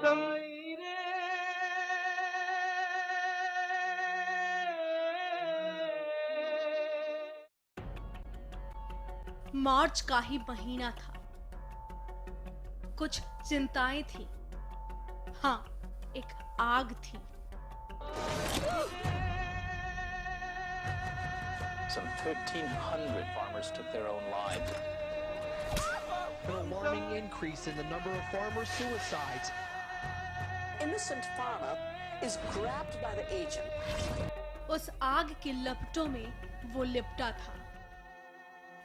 गम मार्च का ही महीना था। कुछ चिंताएं थी। हाँ, एक आग थी। Some 1,300 farmers took their own lives. An alarming increase in the number of farmer suicides. Innocent farmer is grabbed by the agent. उस आग की लपटों में वो लिपटा था।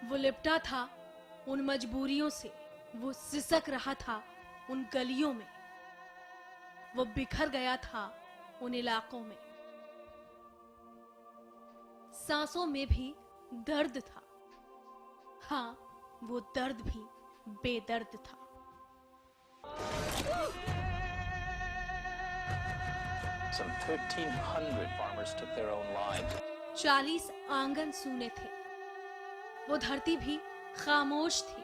वो लिपटा था उन मजबूरियों से। वो सिसक रहा था उन गलियों में। वो बिखर गया था उन इलाकों में। सांसों में भी दर्द था। हाँ, वो दर्द भी बेदर्द था। Some 1,300 farmers took their own lives. 40 आंगन सूने थे। वो धरती भी खामोश थी।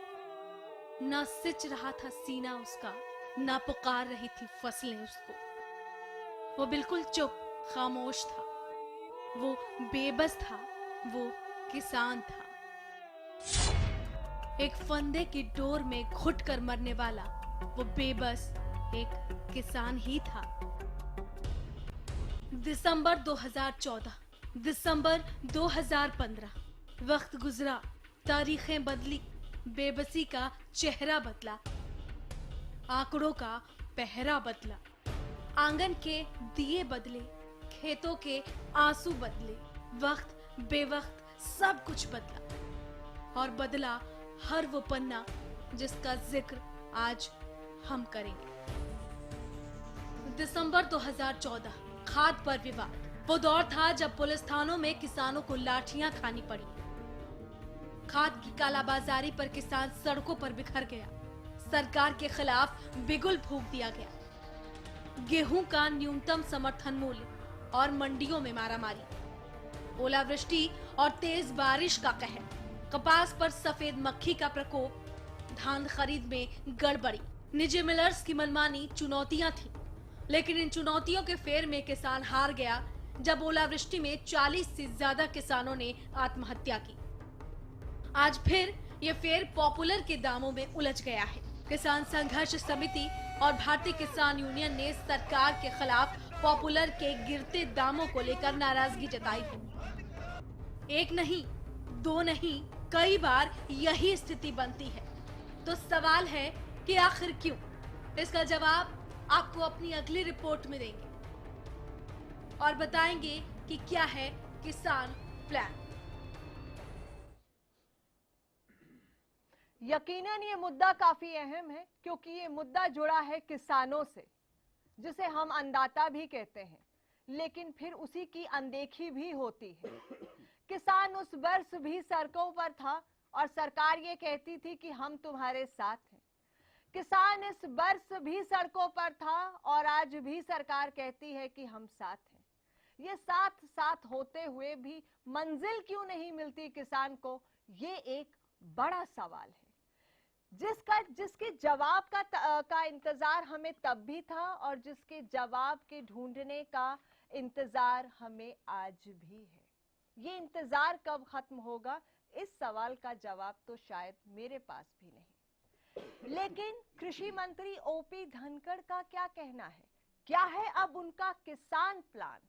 ना सिच रहा था सीना उसका, ना पुकार रही थी फसलें उसको। वो बिल्कुल चुप, खामोश था। वो बेबस था। वो किसान था। एक फंदे की डोर में घुट कर मरने वाला वो बेबस एक किसान ही था। दिसंबर 2014, दिसंबर 2015, वक्त गुजरा, तारीखें बदली, बेबसी का चेहरा बदला, आंकड़ों का पहरा बदला, आंगन के दिए बदले, खेतों के आंसू बदले, वक्त बेवक्त सब कुछ बदला। और बदला हर वो पन्ना जिसका जिक्र आज हम करेंगे। दिसंबर 2014, खाद पर विवाद। वो दौर था जब पुलिस थानों में किसानों को लाठियां खानी पड़ी। खाद की कालाबाजारी पर किसान सड़कों पर बिखर गया। सरकार के खिलाफ बिगुल फूंक दिया गया। गेहूं का न्यूनतम समर्थन मूल्य और मंडियों में मारामारी, ओलावृष्टि और तेज बारिश का कहर, कपास पर सफेद मक्खी का प्रकोप, धान खरीद में गड़बड़ी, निजी मिलर्स की मनमानी चुनौतियां थी। लेकिन इन चुनौतियों के फेर में किसान हार गया जब ओलावृष्टि में 40 से ज्यादा किसानों ने आत्महत्या की। आज फिर ये फेर पॉपुलर के दामों में उलझ गया है। किसान संघर्ष समिति और भारतीय किसान यूनियन ने सरकार के खिलाफ पॉपुलर के गिरते दामों को लेकर नाराजगी जताई है। एक नहीं, दो नहीं, कई बार यही स्थिति बनती है। तो सवाल है कि आखिर क्यों? इसका जवाब आपको अपनी अगली रिपोर्ट में देंगे और बताएंगे कि क्या है किसान प्लान। यकीनन ये मुद्दा काफी अहम है क्योंकि ये मुद्दा जुड़ा है किसानों से, जिसे हम अन्नदाता भी कहते हैं, लेकिन फिर उसी की अनदेखी भी होती है। किसान उस वर्ष भी सड़कों पर था और सरकार ये कहती थी कि हम तुम्हारे साथ हैं। किसान इस वर्ष भी सड़कों पर था और आज भी सरकार कहती है कि हम साथ हैं। ये साथ साथ होते हुए भी मंजिल क्यों नहीं मिलती किसान को, ये एक बड़ा सवाल है जिसके जवाब का इंतजार हमें तब भी था और जिसके जवाब के ढूंढने का इंतजार हमें आज भी है। ये इंतजार कब खत्म होगा, इस सवाल का जवाब तो शायद मेरे पास भी नहीं। लेकिन कृषि मंत्री ओपी धनखड़ का क्या कहना है? क्या है अब उनका किसान प्लान?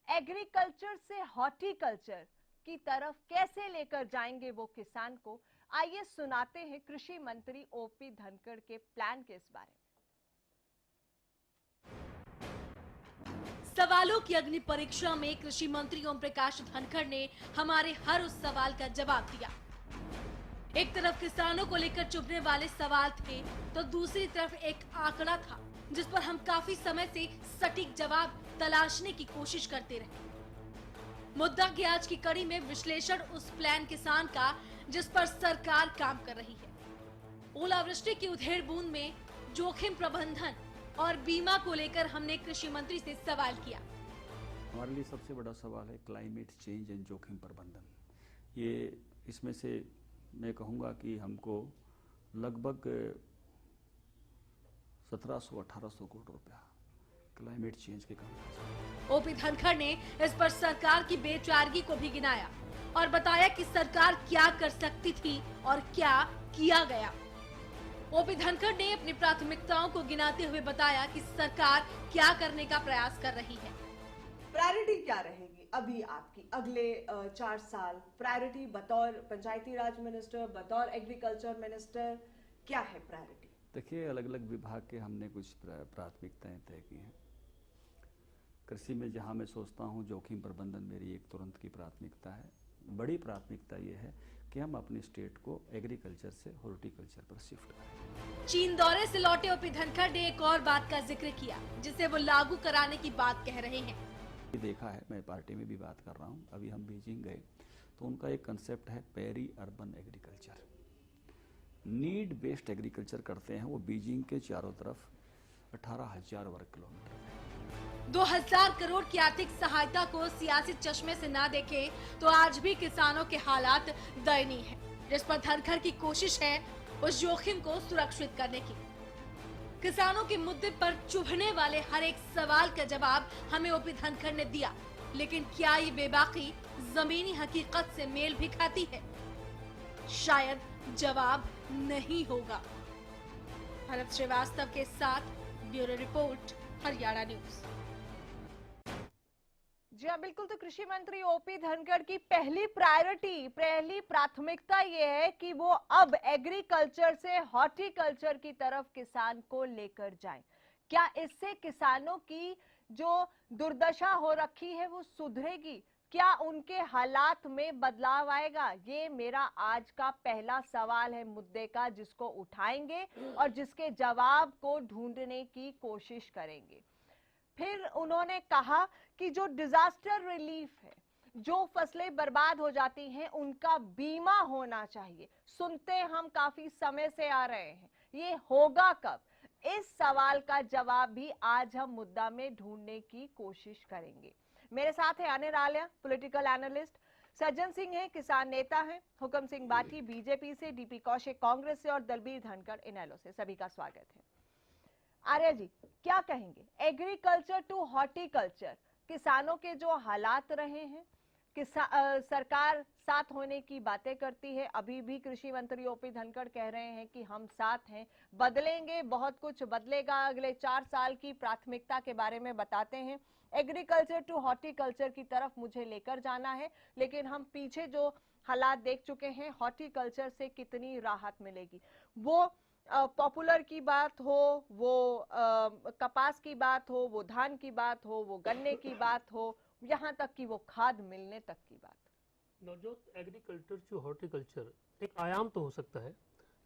एग्रीकल्चर से हॉर्टिकल्चर की तरफ कैसे लेकर जाएंगे वो किसान को? आइए सुनाते हैं कृषि मंत्री ओपी धनखड़ के प्लान के इस बारे में। सवालों की अग्नि परीक्षा में कृषि मंत्री ओम प्रकाश धनखड़ ने हमारे हर उस सवाल का जवाब दिया। एक तरफ किसानों को लेकर चुभने वाले सवाल थे तो दूसरी तरफ एक आंकड़ा था जिस पर हम काफी समय से सटीक जवाब तलाशने की कोशिश करते रहे। मुद्दा की आज की कड़ी में विश्लेषण उस प्लान किसान का जिस पर सरकार काम कर रही है। ओलावृष्टि की उधेड़ बूंद में जोखिम प्रबंधन और बीमा को लेकर हमने कृषि मंत्री से सवाल किया। हमारे लिए सबसे बड़ा सवाल है क्लाइमेट चेंज एंड जोखिम प्रबंधन। ये इसमें से मैं कहूँगा कि हमको लगभग 1700-1800 करोड़ रुपया क्लाइमेट चेंज के काम। ओपी धनखड़ ने इस पर सरकार की बेचारगी को भी गिनाया और बताया कि सरकार क्या कर सकती थी और क्या किया गया। ओपी धनखड़ ने अपनी प्राथमिकताओं को गिनाते हुए बताया कि सरकार क्या करने का प्रयास कर रही है। प्रायोरिटी क्या रहेगी अभी आपकी अगले 4 साल? प्रायोरिटी बतौर पंचायती राज मिनिस्टर, बतौर एग्रीकल्चर मिनिस्टर, क्या है प्रायोरिटी? देखिए, अलग अलग विभाग के हमने कुछ प्राथमिकताएं तय की हैं। कृषि में जहां मैं सोचता हूं जोखिम प्रबंधन मेरी एक तुरंत की प्राथमिकता है। बड़ी प्राथमिकता ये है कि हम अपने स्टेट को एग्रीकल्चर से हॉर्टिकल्चर पर शिफ्ट करें। चीन दौरे से लौटे ओपी धनखड़ ने एक और बात का जिक्र किया जिसे वो लागू कराने की बात कह रहे हैं। देखा है, मैं पार्टी में भी बात कर रहा हूँ, अभी हम बीजिंग गए तो उनका एक कंसेप्ट है peri urban agriculture, need based agriculture करते हैं वो बीजिंग के चारों तरफ 18,000 वर्ग किलोमीटर में। 2000 करोड़ की आर्थिक सहायता को सियासी चश्मे से ना देखें तो आज भी किसानों के हालात दयनीय हैं, जिस पर धनखड़ की कोशिश है उस जोखिम को सुरक्षित करने की। किसानों के मुद्दे पर चुभने वाले हर एक सवाल का जवाब हमें ओपी धनखड़ ने दिया, लेकिन क्या ये बेबाकी जमीनी हकीकत से मेल भी खाती है? शायद जवाब नहीं होगा। भरत श्रीवास्तव के साथ ब्यूरो रिपोर्ट, हरियाणा न्यूज। जी हाँ, बिल्कुल। तो कृषि मंत्री ओपी धनखड़ की पहली प्रायोरिटी, पहली प्राथमिकता ये है कि वो अब एग्रीकल्चर से हॉर्टिकल्चर की तरफ किसान को लेकर जाएं। क्या इससे किसानों की जो दुर्दशा हो रखी है वो सुधरेगी? क्या उनके हालात में बदलाव आएगा? ये मेरा आज का पहला सवाल है मुद्दे का, जिसको उठाएंगे और जिसके जवाब को ढूंढने की कोशिश करेंगे। फिर उन्होंने कहा कि जो डिजास्टर रिलीफ है, जो फसलें बर्बाद हो जाती हैं, उनका बीमा होना चाहिए। सुनते हम काफी समय से आ रहे हैं, ये होगा कब? इस सवाल का जवाब भी आज हम मुद्दा में ढूंढने की कोशिश करेंगे। मेरे साथ है अनिल आलिया, पॉलिटिकल एनालिस्ट, सज्जन सिंह है, किसान नेता हैं, हुक्म सिंह बाटी बीजेपी से, डीपी कौशिक कांग्रेस से और दलबीर धनखड़ इनेलो से। सभी का स्वागत है। आर्य जी, क्या कहेंगे? एग्रीकल्चर टू हॉर्टिकल्चर, किसानों के जो हालात रहे हैं, सरकार साथ होने की बातें करती है। अभी भी कृषि मंत्री ओपी धनखड़ कह रहे हैं कि हम साथ हैं, बदलेंगे, बहुत कुछ बदलेगा। अगले 4 साल की प्राथमिकता के बारे में बताते हैं। एग्रीकल्चर टू हॉर्टिकल्चर की तरफ मुझे लेकर जाना है, लेकिन हम पीछे जो हालात देख चुके हैं, हॉर्टिकल्चर से कितनी राहत मिलेगी? वो पॉपुलर की बात हो, वो कपास की बात हो, वो धान की बात हो, वो गन्ने की बात हो, यहाँ तक कि वो खाद मिलने तक की बात। नवजोत, एग्रीकल्चर टू हॉर्टिकल्चर एक आयाम तो हो सकता है,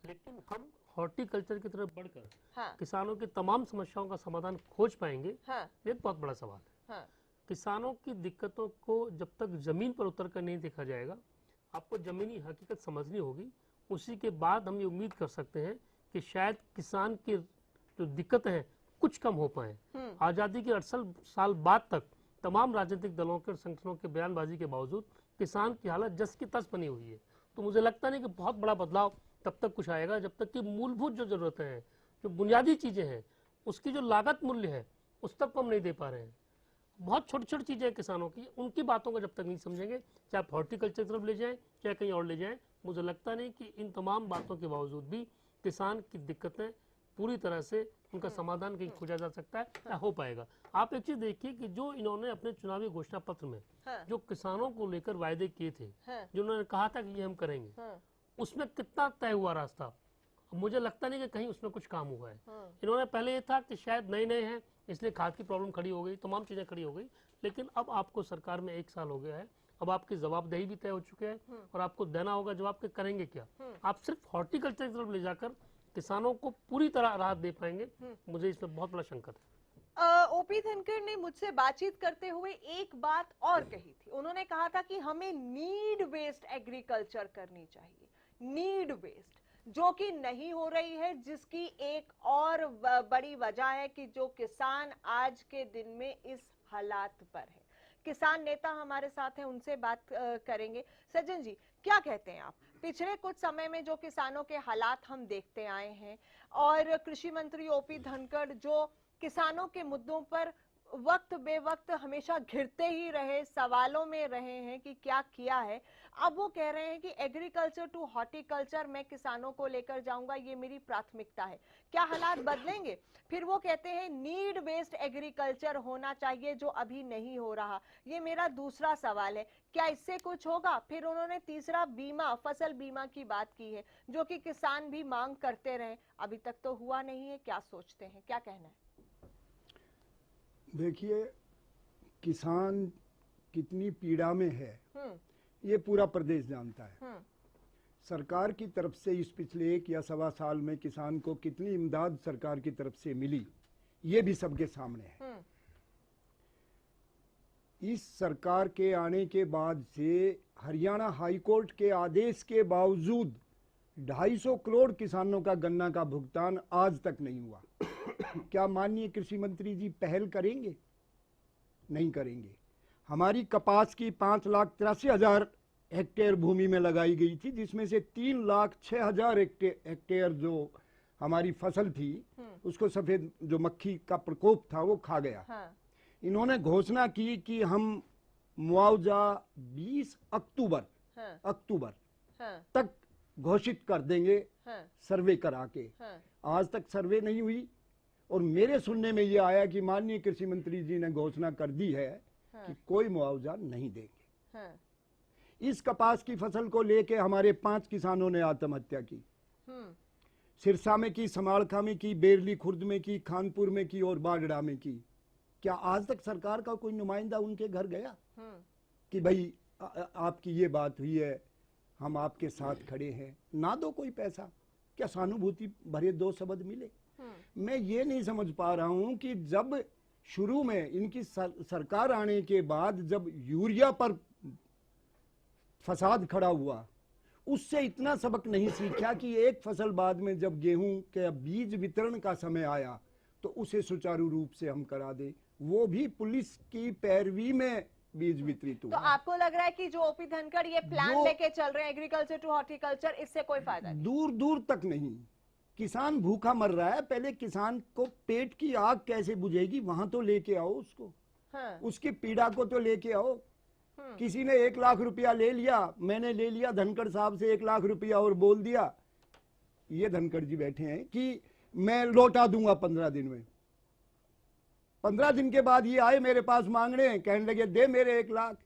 लेकिन हम हॉर्टिकल्चर की तरफ बढ़कर हाँ। किसानों की तमाम समस्याओं का समाधान खोज पाएंगे। हाँ। ये बहुत बड़ा सवाल है। हाँ। किसानों की दिक्कतों को जब तक जमीन पर उतर कर नहीं देखा जाएगा, आपको जमीनी हकीकत समझनी होगी। उसी के बाद हम ये उम्मीद कर सकते हैं कि शायद किसान की जो दिक्कतें हैं कुछ कम हो पाए। आज़ादी के 68 साल बाद तक तमाम राजनीतिक दलों के और संगठनों के बयानबाजी के बावजूद किसान की हालत जस की तस बनी हुई है। तो मुझे लगता नहीं कि बहुत बड़ा बदलाव तब तक कुछ आएगा जब तक कि मूलभूत जो जरूरतें हैं, जो बुनियादी चीज़ें हैं, उसकी जो लागत मूल्य है उस तक हम नहीं दे पा रहे हैं। बहुत छोटी छोटी चीज़ें किसानों की, उनकी बातों को जब तक नहीं समझेंगे, चाहे आप हॉर्टिकल्चर की तरफ ले जाएं चाहे कहीं और ले जाएं, मुझे लगता नहीं कि इन तमाम बातों के बावजूद भी किसान की दिक्कतें पूरी तरह से उनका समाधान कहीं खोजा जा सकता है या हो पाएगा। आप एक चीज देखिए कि जो इन्होंने अपने चुनावी घोषणा पत्र में जो किसानों को लेकर वायदे किए थे, जो उन्होंने कहा था कि ये हम करेंगे, उसमें कितना तय हुआ रास्ता? मुझे लगता नहीं कि कहीं उसमें कुछ काम हुआ है। इन्होंने पहले ये था कि शायद नए हैं इसलिए खाद की प्रॉब्लम खड़ी हो गई, तमाम चीजें खड़ी हो गई, लेकिन अब आपको सरकार में 1 साल हो गया है, अब आपकी जवाबदेही भी तय हो चुके हैं और आपको देना होगा जवाब के करेंगे क्या। आप सिर्फ हॉर्टिकल्चर की तरफ ले जाकर किसानों को पूरी तरह राहत दे पाएंगे? मुझे इसमें बहुत बड़ा शंका है। ओपी धनखड़ ने मुझसे बातचीत करते हुए एक बात और कही थी। उन्होंने कहा था कि हमें नीड बेस्ड एग्रीकल्चर करनी चाहिए, नीड बेस्ड, जो कि नहीं हो रही है, जिसकी एक और बड़ी वजह है कि जो किसान आज के दिन में इस हालात पर है। किसान नेता हमारे साथ हैं, उनसे बात करेंगे। सज्जन जी, क्या कहते हैं आप? पिछले कुछ समय में जो किसानों के हालात हम देखते आए हैं और कृषि मंत्री ओपी धनखड़ जो किसानों के मुद्दों पर वक्त बेवक्त हमेशा घिरते ही रहे, सवालों में रहे हैं कि क्या किया है, अब वो कह रहे हैं कि एग्रीकल्चर टू हॉर्टिकल्चर मैं किसानों को लेकर जाऊंगा, ये मेरी प्राथमिकता है। क्या हालात बदलेंगे? फिर वो कहते हैं नीड बेस्ड एग्रीकल्चर होना चाहिए जो अभी नहीं हो रहा। ये मेरा दूसरा सवाल है, क्या इससे कुछ होगा? फिर उन्होंने तीसरा बीमा, फसल बीमा की बात की है जो कि किसान भी मांग करते रहे, अभी तक तो हुआ नहीं है। क्या सोचते हैं, क्या कहना है? देखिए, किसान कितनी पीड़ा में है ये पूरा प्रदेश जानता है। सरकार की तरफ से इस पिछले 1 या सवा साल में किसान को कितनी इमदाद सरकार की तरफ से मिली ये भी सबके सामने है। इस सरकार के आने के बाद से हरियाणा हाई कोर्ट के आदेश के बावजूद 250 करोड़ किसानों का गन्ना का भुगतान आज तक नहीं हुआ। क्या माननीय कृषि मंत्री जी पहल करेंगे? नहीं करेंगे। हमारी कपास की 5,83,000 हेक्टेयर भूमि में लगाई गई थी, जिसमें से 3,06,000 हेक्टेयर जो हमारी फसल थी उसको सफेद जो मक्खी का प्रकोप था वो खा गया। इन्होंने घोषणा की कि हम मुआवजा 20 अक्टूबर तक घोषित कर देंगे सर्वे करा के। आज तक सर्वे नहीं हुई और मेरे सुनने में ये आया कि माननीय कृषि मंत्री जी ने घोषणा कर दी है कि कोई मुआवजा नहीं देंगे। इस कपास की फसल को लेके हमारे 5 किसानों ने आत्महत्या की। सिरसा में की, समालखा में की, बेरली खुर्द में की, खानपुर में की और बागड़ा में की। क्या आज तक सरकार का कोई नुमाइंदा उनके घर गया कि भाई आपकी ये बात हुई है, हम आपके साथ खड़े हैं? ना दो कोई पैसा, क्या सहानुभूति भरे 2 शब्द मिले? मैं ये नहीं समझ पा रहा हूं कि जब शुरू में इनकी सरकार आने के बाद जब यूरिया पर फसाद खड़ा हुआ, उससे इतना सबक नहीं सीखा कि एक फसल बाद में जब गेहूं के बीज वितरण का समय आया तो उसे सुचारू रूप से हम करा दे, वो भी पुलिस की पैरवी में बीज वितरित हुआ। तो आपको लग रहा है कि जो ओपी धनखड़ ये प्लान लेके चल रहे हैं एग्रीकल्चर टू हॉर्टिकल्चर, इससे कोई फायदा नहीं? दूर दूर तक नहीं। किसान भूखा मर रहा है, पहले किसान को पेट की आग कैसे बुझेगी वहां तो लेके आओ उसको। उसकी पीड़ा को तो लेके आओ। किसी ने 1 लाख रुपया ले लिया, मैंने ले लिया धनखड़ साहब से 1 लाख रुपया और बोल दिया, ये धनखड़ जी बैठे हैं कि मैं लौटा दूंगा 15 दिन में। 15 दिन के बाद ये आए मेरे पास मांगने, कहने लगे दे मेरे 1 लाख।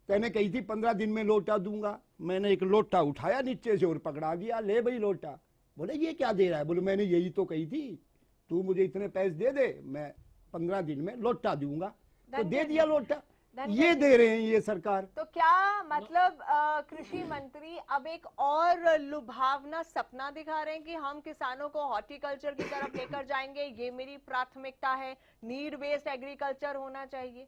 मैंने कही थी 15 दिन में लौटा दूंगा। मैंने एक लोटा उठाया नीचे से और पकड़ा दिया, ले भाई लोटा। बोले ये क्या दे रहा है? बोले मैंने यही तो कही थी, तू मुझे इतने पैसे दे दे, मैं 15 दिन में लौटा दूंगा। तो दे दिया लोटा। ये दे रहे हैं ये सरकार। तो क्या मतलब कृषि मंत्री अब एक और लुभावना सपना दिखा रहे हैं कि हम किसानों को हॉर्टिकल्चर की तरफ लेकर जाएंगे, ये मेरी प्राथमिकता है, नीड बेस्ड एग्रीकल्चर होना चाहिए?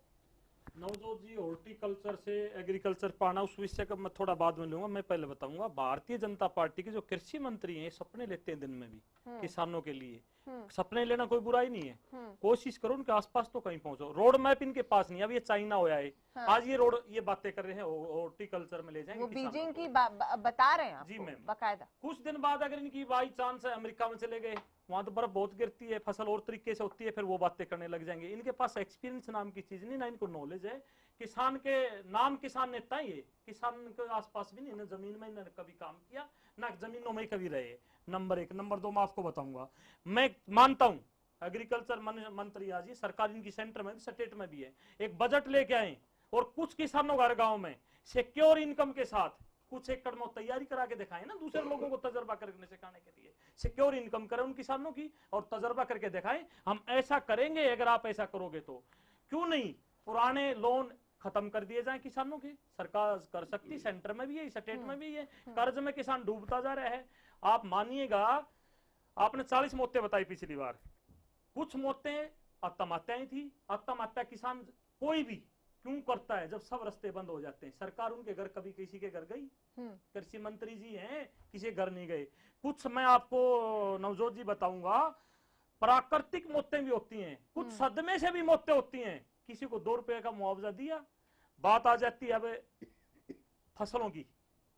नवजोत जी, हॉर्टिकल्चर से एग्रीकल्चर पाना उस विषय का मैं थोड़ा बाद में लूंगा। मैं पहले बताऊंगा, भारतीय जनता पार्टी के जो कृषि मंत्री हैं सपने लेते हैं दिन में भी किसानों के लिए। सपने लेना कोई बुराई नहीं है, कोशिश करो उनके आसपास तो कहीं पहुंचो। रोड मैप इनके पास नहीं, अब ये चाइना होया है। आज ये रोड ये बातें कर रहे हैं हॉर्टिकल्चर में ले जाएंगे, वो बीजिंग की बता रहे हैं जी मैम बाकायदा। कुछ दिन बाद अगर इनकी बाई चांस अमेरिका में चले गए, वहां तो बर्फ बहुत गिरती है, फसल और तरीके से होती है, फिर वो बातें करने लग जाएंगे। इनके पास एक्सपीरियंस नाम की चीज नहीं, ना इनको नॉलेज है। किसान के नाम किसान नेता ही है, किसान के आसपास भी नहीं, ना जमीन में इन्होंने कभी काम किया, ना जमीनों में कभी रहे। नंबर 1। नंबर 2 मैं आपको बताऊंगा, मैं मानता हूं एग्रीकल्चर मंत्री आज ही सरकार इनकी सेंटर में भी स्टेट में भी है, एक बजट लेके आए और कुछ किसानों घर गांव में सिक्योर इनकम के साथ कुछ एकड़ में तैयारी करा के दिखाएं ना, दूसरे लोगों को तजर्बा करने सिखाने के लिए। सिक्योर इनकम करें उन किसानों की और तजर्बा करके दिखाएं, हम ऐसा करेंगे अगर आप ऐसा करोगे तो। क्यों नहीं पुराने लोन खत्म कर दिए जाएं किसानों के, सरकार कर सकती, सेंटर में भी है, स्टेट में भी है। कर्ज में किसान डूबता जा रहा है। आप मानिएगा, आपने 40 मौतें बताई पिछली बार, कुछ मौतें आत्महत्याएं थी। आत्महत्या किसान कोई भी क्यों करता है जब सब रास्ते बंद हो जाते हैं? सरकार उनके घर कभी किसी के घर गई? कृषि मंत्री जी हैं, किसी घर नहीं गए। कुछ मैं आपको नवजोत जी बताऊंगा, प्राकृतिक मौतें भी होती हैं, कुछ सदमे से भी मौतें होती हैं। किसी को 2 रुपए का मुआवजा दिया, बात आ जाती है अब फसलों की,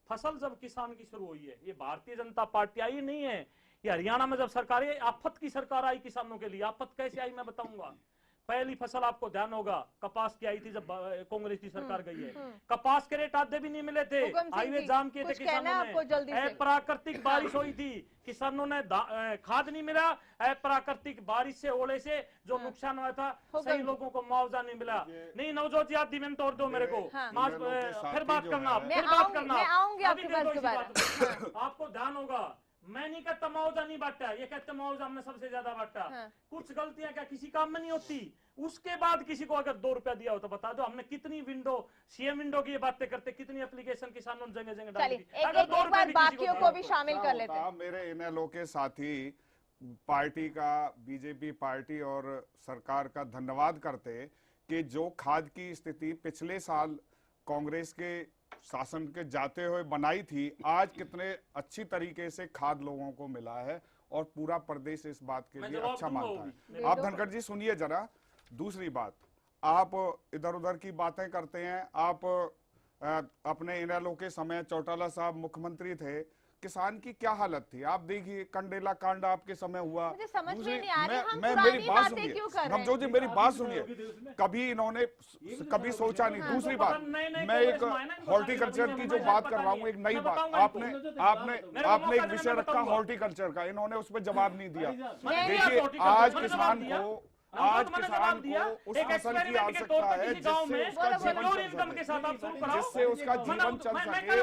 फसल जब किसान की शुरू हुई है, ये भारतीय जनता पार्टी आई नहीं है, ये हरियाणा में जब सरकार आई, आफत की सरकार आई किसानों के लिए। आफत कैसे आई मैं बताऊंगा। पहली फसल आपको ध्यान होगा कपास की आई थी जब कांग्रेस की सरकार गई है। कपास के रेट आधे भी नहीं मिले थे, हाईवे जाम किए थे किसानों ने। अप्राकृतिक बारिश हुई थी, किसानों ने खाद नहीं मिला, अप्राकृतिक बारिश से ओले से जो नुकसान हुआ था, सही लोगों को मुआवजा नहीं मिला। नहीं नवजोत याद दी मैंने तोड़ दो मेरे को, फिर बात करना, फिर बात करना। आपको ध्यान होगा, मैं नहीं कहता मुआवजा नहीं बांटा, ये कहते मुआवजा हमने सबसे ज्यादा बांटा। कुछ गलतियां क्या किसी काम में नहीं होती, उसके बाद किसी को अगर 2 रुपया दिया हो तो बता दो। हमने कितनी विंडो, सीएम विंडो की ये बातें करते, कितनी एप्लीकेशन किसानों ने जगह जगह डाली। एक बार बाकियों को भी शामिल कर लेते हैं। मेरे इनेलो के साथी पार्टी का, बीजेपी पार्टी और सरकार का धन्यवाद करते कि जो खाद की स्थिति पिछले साल कांग्रेस के शासन के जाते हुए बनाई थी, आज कितने अच्छी तरीके से खाद लोगों को मिला है और पूरा प्रदेश इस बात के लिए अच्छा मानता है। आप धनखड़ जी सुनिए जरा, दूसरी बात, आप इधर उधर की बातें करते हैं। आप अपने इनेलो के समय चौटाला साहब मुख्यमंत्री थे, किसान की क्या हालत थी आप देखिए। कंडेला कांड आपके समय हुआ। मुझे समझ में नहीं आ रही, हम मैं पुरानी मेरी बात बातें सुनिए क्यों कर रहे नवजोत जी, मेरी बात सुनिए। कभी इन्होंने कभी सोचा नहीं। दूसरी बात, मैं एक हॉर्टिकल्चर की जो बात कर रहा हूँ, एक नई बात, आपने एक विषय रखा हॉर्टिकल्चर का, इन्होंने उस पर जवाब नहीं दिया। देखिए आज किसान को उस फसल की आवश्यकता है जिससे उसका जीवन चल सके।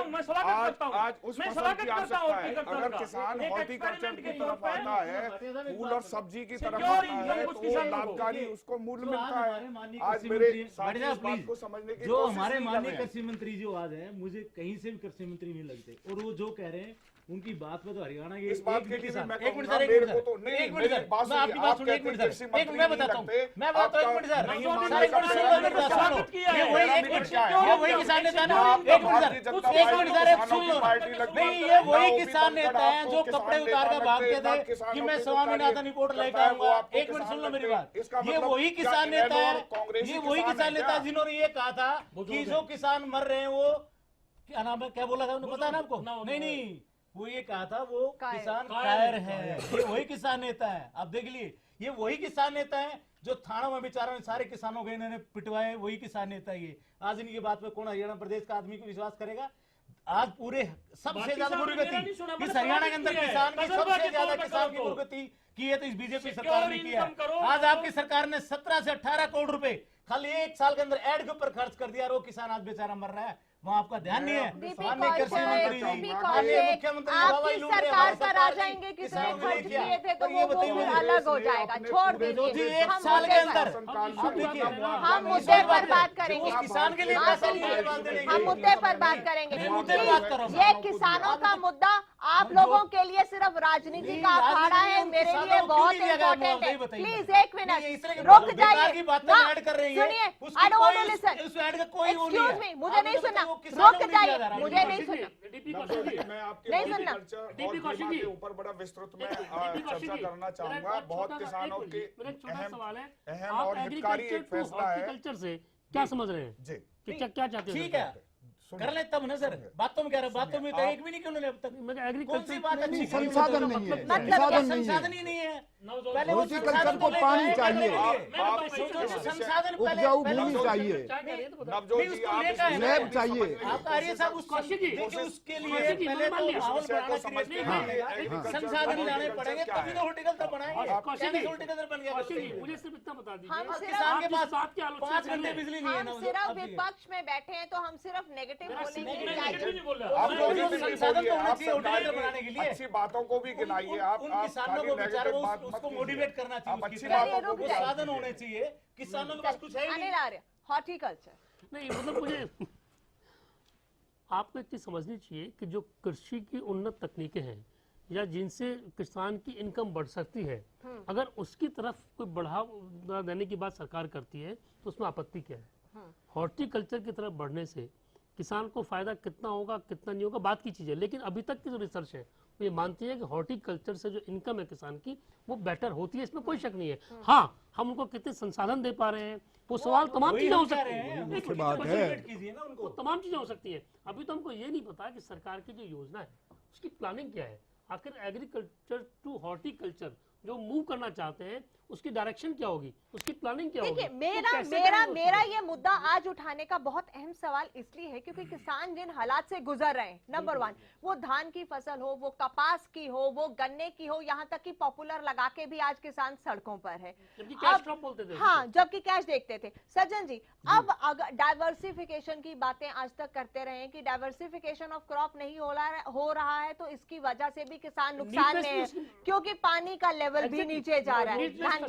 आज उस फसल की आवश्यकता है। अगर किसान हॉर्टिकल्चर की तरफ आता है, फूल और सब्जी की तरफ आता है, तो वो लाभकारी उसको मूल्य मिलता है। आज मेरे साथी इस बात को समझने की जो हमारे माननीय कृषि मंत्री जो आज हैं, मुझे कहीं से भी कृषि मंत्री नहीं लगते, और वो जो कह रहे हैं उनकी बात में तो हरियाणा के इस बात के लिए मैं एक मिनट सर, मेरे को तो नहीं, एक मिनट सर, बात मैं आपकी बात सुनिए, एक मिनट सर, एक मैं बताता हूं, मैं बताता हूं, एक मिनट सर, ये वही एक मिनट, ये वही किसान नेता ना, एक मिनट सर, सुन लो, नहीं ये वही किसान नेता है जो कपड़े उतार कर भागते थे कि मैं स्वामीनाथन रिपोर्ट लेकर आऊंगा। एक मिनट सुन लो मेरी बात, ये वही किसान नेता है, ये वही किसान नेता जिन्होंने ये कहा था कि जो किसान मर रहे हैं वो क्या नाम है, क्या बोला था उन्हें पता है ना आपको? नहीं, वो ये कहा था वो किसान कायर है। ये वही किसान नेता है, आप देख लिए, ये वही किसान नेता है जो थानों में बेचारों ने सारे किसानों के इन्होंने पिटवाए, वही किसान नेता ये। आज इनकी बात पे कौन हरियाणा प्रदेश का आदमी को विश्वास करेगा? आज पूरे सबसे ज्यादा दुर्गति इस हरियाणा के अंदर किसान की सबसे ज्यादा किसान की दुर्गति की है तो इस बीजेपी सरकार ने किया है। आज आपकी सरकार ने 17 से 18 करोड़ रुपए खाली 1 साल के अंदर एड के ऊपर खर्च कर दिया, और वो किसान आज बेचारा मर रहा है, वहाँ आपका ध्यान नहीं है। माननीय कृषि मंत्री जी, माननीय मुख्यमंत्री आपकी सरकार पर आ जाएंगे, किसने खर्च किए थे तो वो फिर अलग हो जाएगा, छोड़ दीजिए। 1 साल के अंदर हम मुद्दे पर बात करेंगे, किसान के लिए हम मुद्दे पर बात करेंगे। ये किसानों का मुद्दा आप लोगों के लिए सिर्फ राजनीति का अखाड़ा है, मेरे लिए बहुत इम्पोर्टेंट है। प्लीज 1 मिनट रुक जाइए, सुनिए, I don't want to listen, excuse me, मुझे नहीं सुनना, रुक जाइए, मुझे नहीं सुनना, मैं आपके हॉर्टिकल्चर के ऊपर बड़ा विस्तृत में चर्चा करना चाहूंगा। बहुत किसानों के अहम और हितकारी एक फैसला है। हॉर्टिकल्चर से क्या समझ रहे हैं जी, क्या क्या चाहते हैं? ठीक है, कर ले तब ना सर, बातों में कह रहे, बातों में तो एक भी नहीं क्यों अब तक? कौन सी बात अच्छी? संसाधन नहीं है, संसाधन ही नहीं है। पहले वो हॉर्टिकल्चर को पानी चाहिए, संसाधन उपजाऊ भूमि चाहिए, लैब चाहिए। आपका आर्य साहब उसके लिए पहले तो संसाधन लाने पड़ेंगे, तभी तो हॉर्टिकल्चर बनाएंगे। हॉर्टिकल्चर बन गया, मुझे सिर्फ इतना बता दीजिए, किसान के पास 5 घंटे बिजली नहीं है। हम सिर्फ विपक्ष में बैठे हैं तो हम सिर्फ नेगेटिव बोलेंगे। संसाधन तो होना चाहिए हॉर्टिकल्चर बनाने के लिए, अच्छी बातों को भी गिनाइए। आप उन किसानों को बेचारों उसको मोटिवेट करना चाहिए, अच्छी बातों को साधन होने चाहिए। किसानों के पास कुछ है अनिल आर्य, हॉर्टिकल्चर नहीं, मतलब मुझे आपको एक चीज समझनी चाहिए कि जो कृषि की उन्नत तकनीकें हैं या जिनसे किसान की इनकम बढ़ सकती है, अगर उसकी तरफ कोई बढ़ावा देने की बात सरकार करती है तो उसमें आपत्ति क्या है? हॉर्टिकल्चर की तरफ बढ़ने से किसान को फायदा कितना होगा कितना नहीं होगा बात की चीज है, लेकिन अभी तक की जो रिसर्च है ये मानती है कि हॉर्टिकल्चर से जो इनकम है किसान की वो बेटर होती है, इसमें कोई शक नहीं है। हाँ, हम उनको कितने संसाधन दे पा रहे हैं, वो सवाल तमाम चीजें हो सकती है, वो तमाम चीजें हो सकती है। अभी तो हमको ये नहीं पता कि सरकार की जो योजना है उसकी प्लानिंग क्या है। आखिर एग्रीकल्चर टू हॉर्टिकल्चर जो मूव करना चाहते हैं उसकी डायरेक्शन क्या होगी, उसकी प्लानिंग क्या होगी। मेरा ये मुद्दा आज उठाने का बहुत अहम सवाल इसलिए है क्योंकि किसान जिन हालात से गुजर रहे हैं, नंबर 1 वो धान की फसल हो, वो कपास की हो, वो गन्ने की हो, यहाँ तक कि पॉपुलर लगा के भी आज किसान सड़कों पर है। जबकि कैश क्रॉप बोलते थे। हाँ, जबकि कैश देखते थे। सज्जन जी, अब अगर डाइवर्सिफिकेशन की बातें आज तक करते रहे कि डाइवर्सिफिकेशन ऑफ क्रॉप नहीं हो रहा है तो इसकी वजह से भी किसान नुकसान में है क्योंकि पानी का लेवल भी नीचे जा रहा है।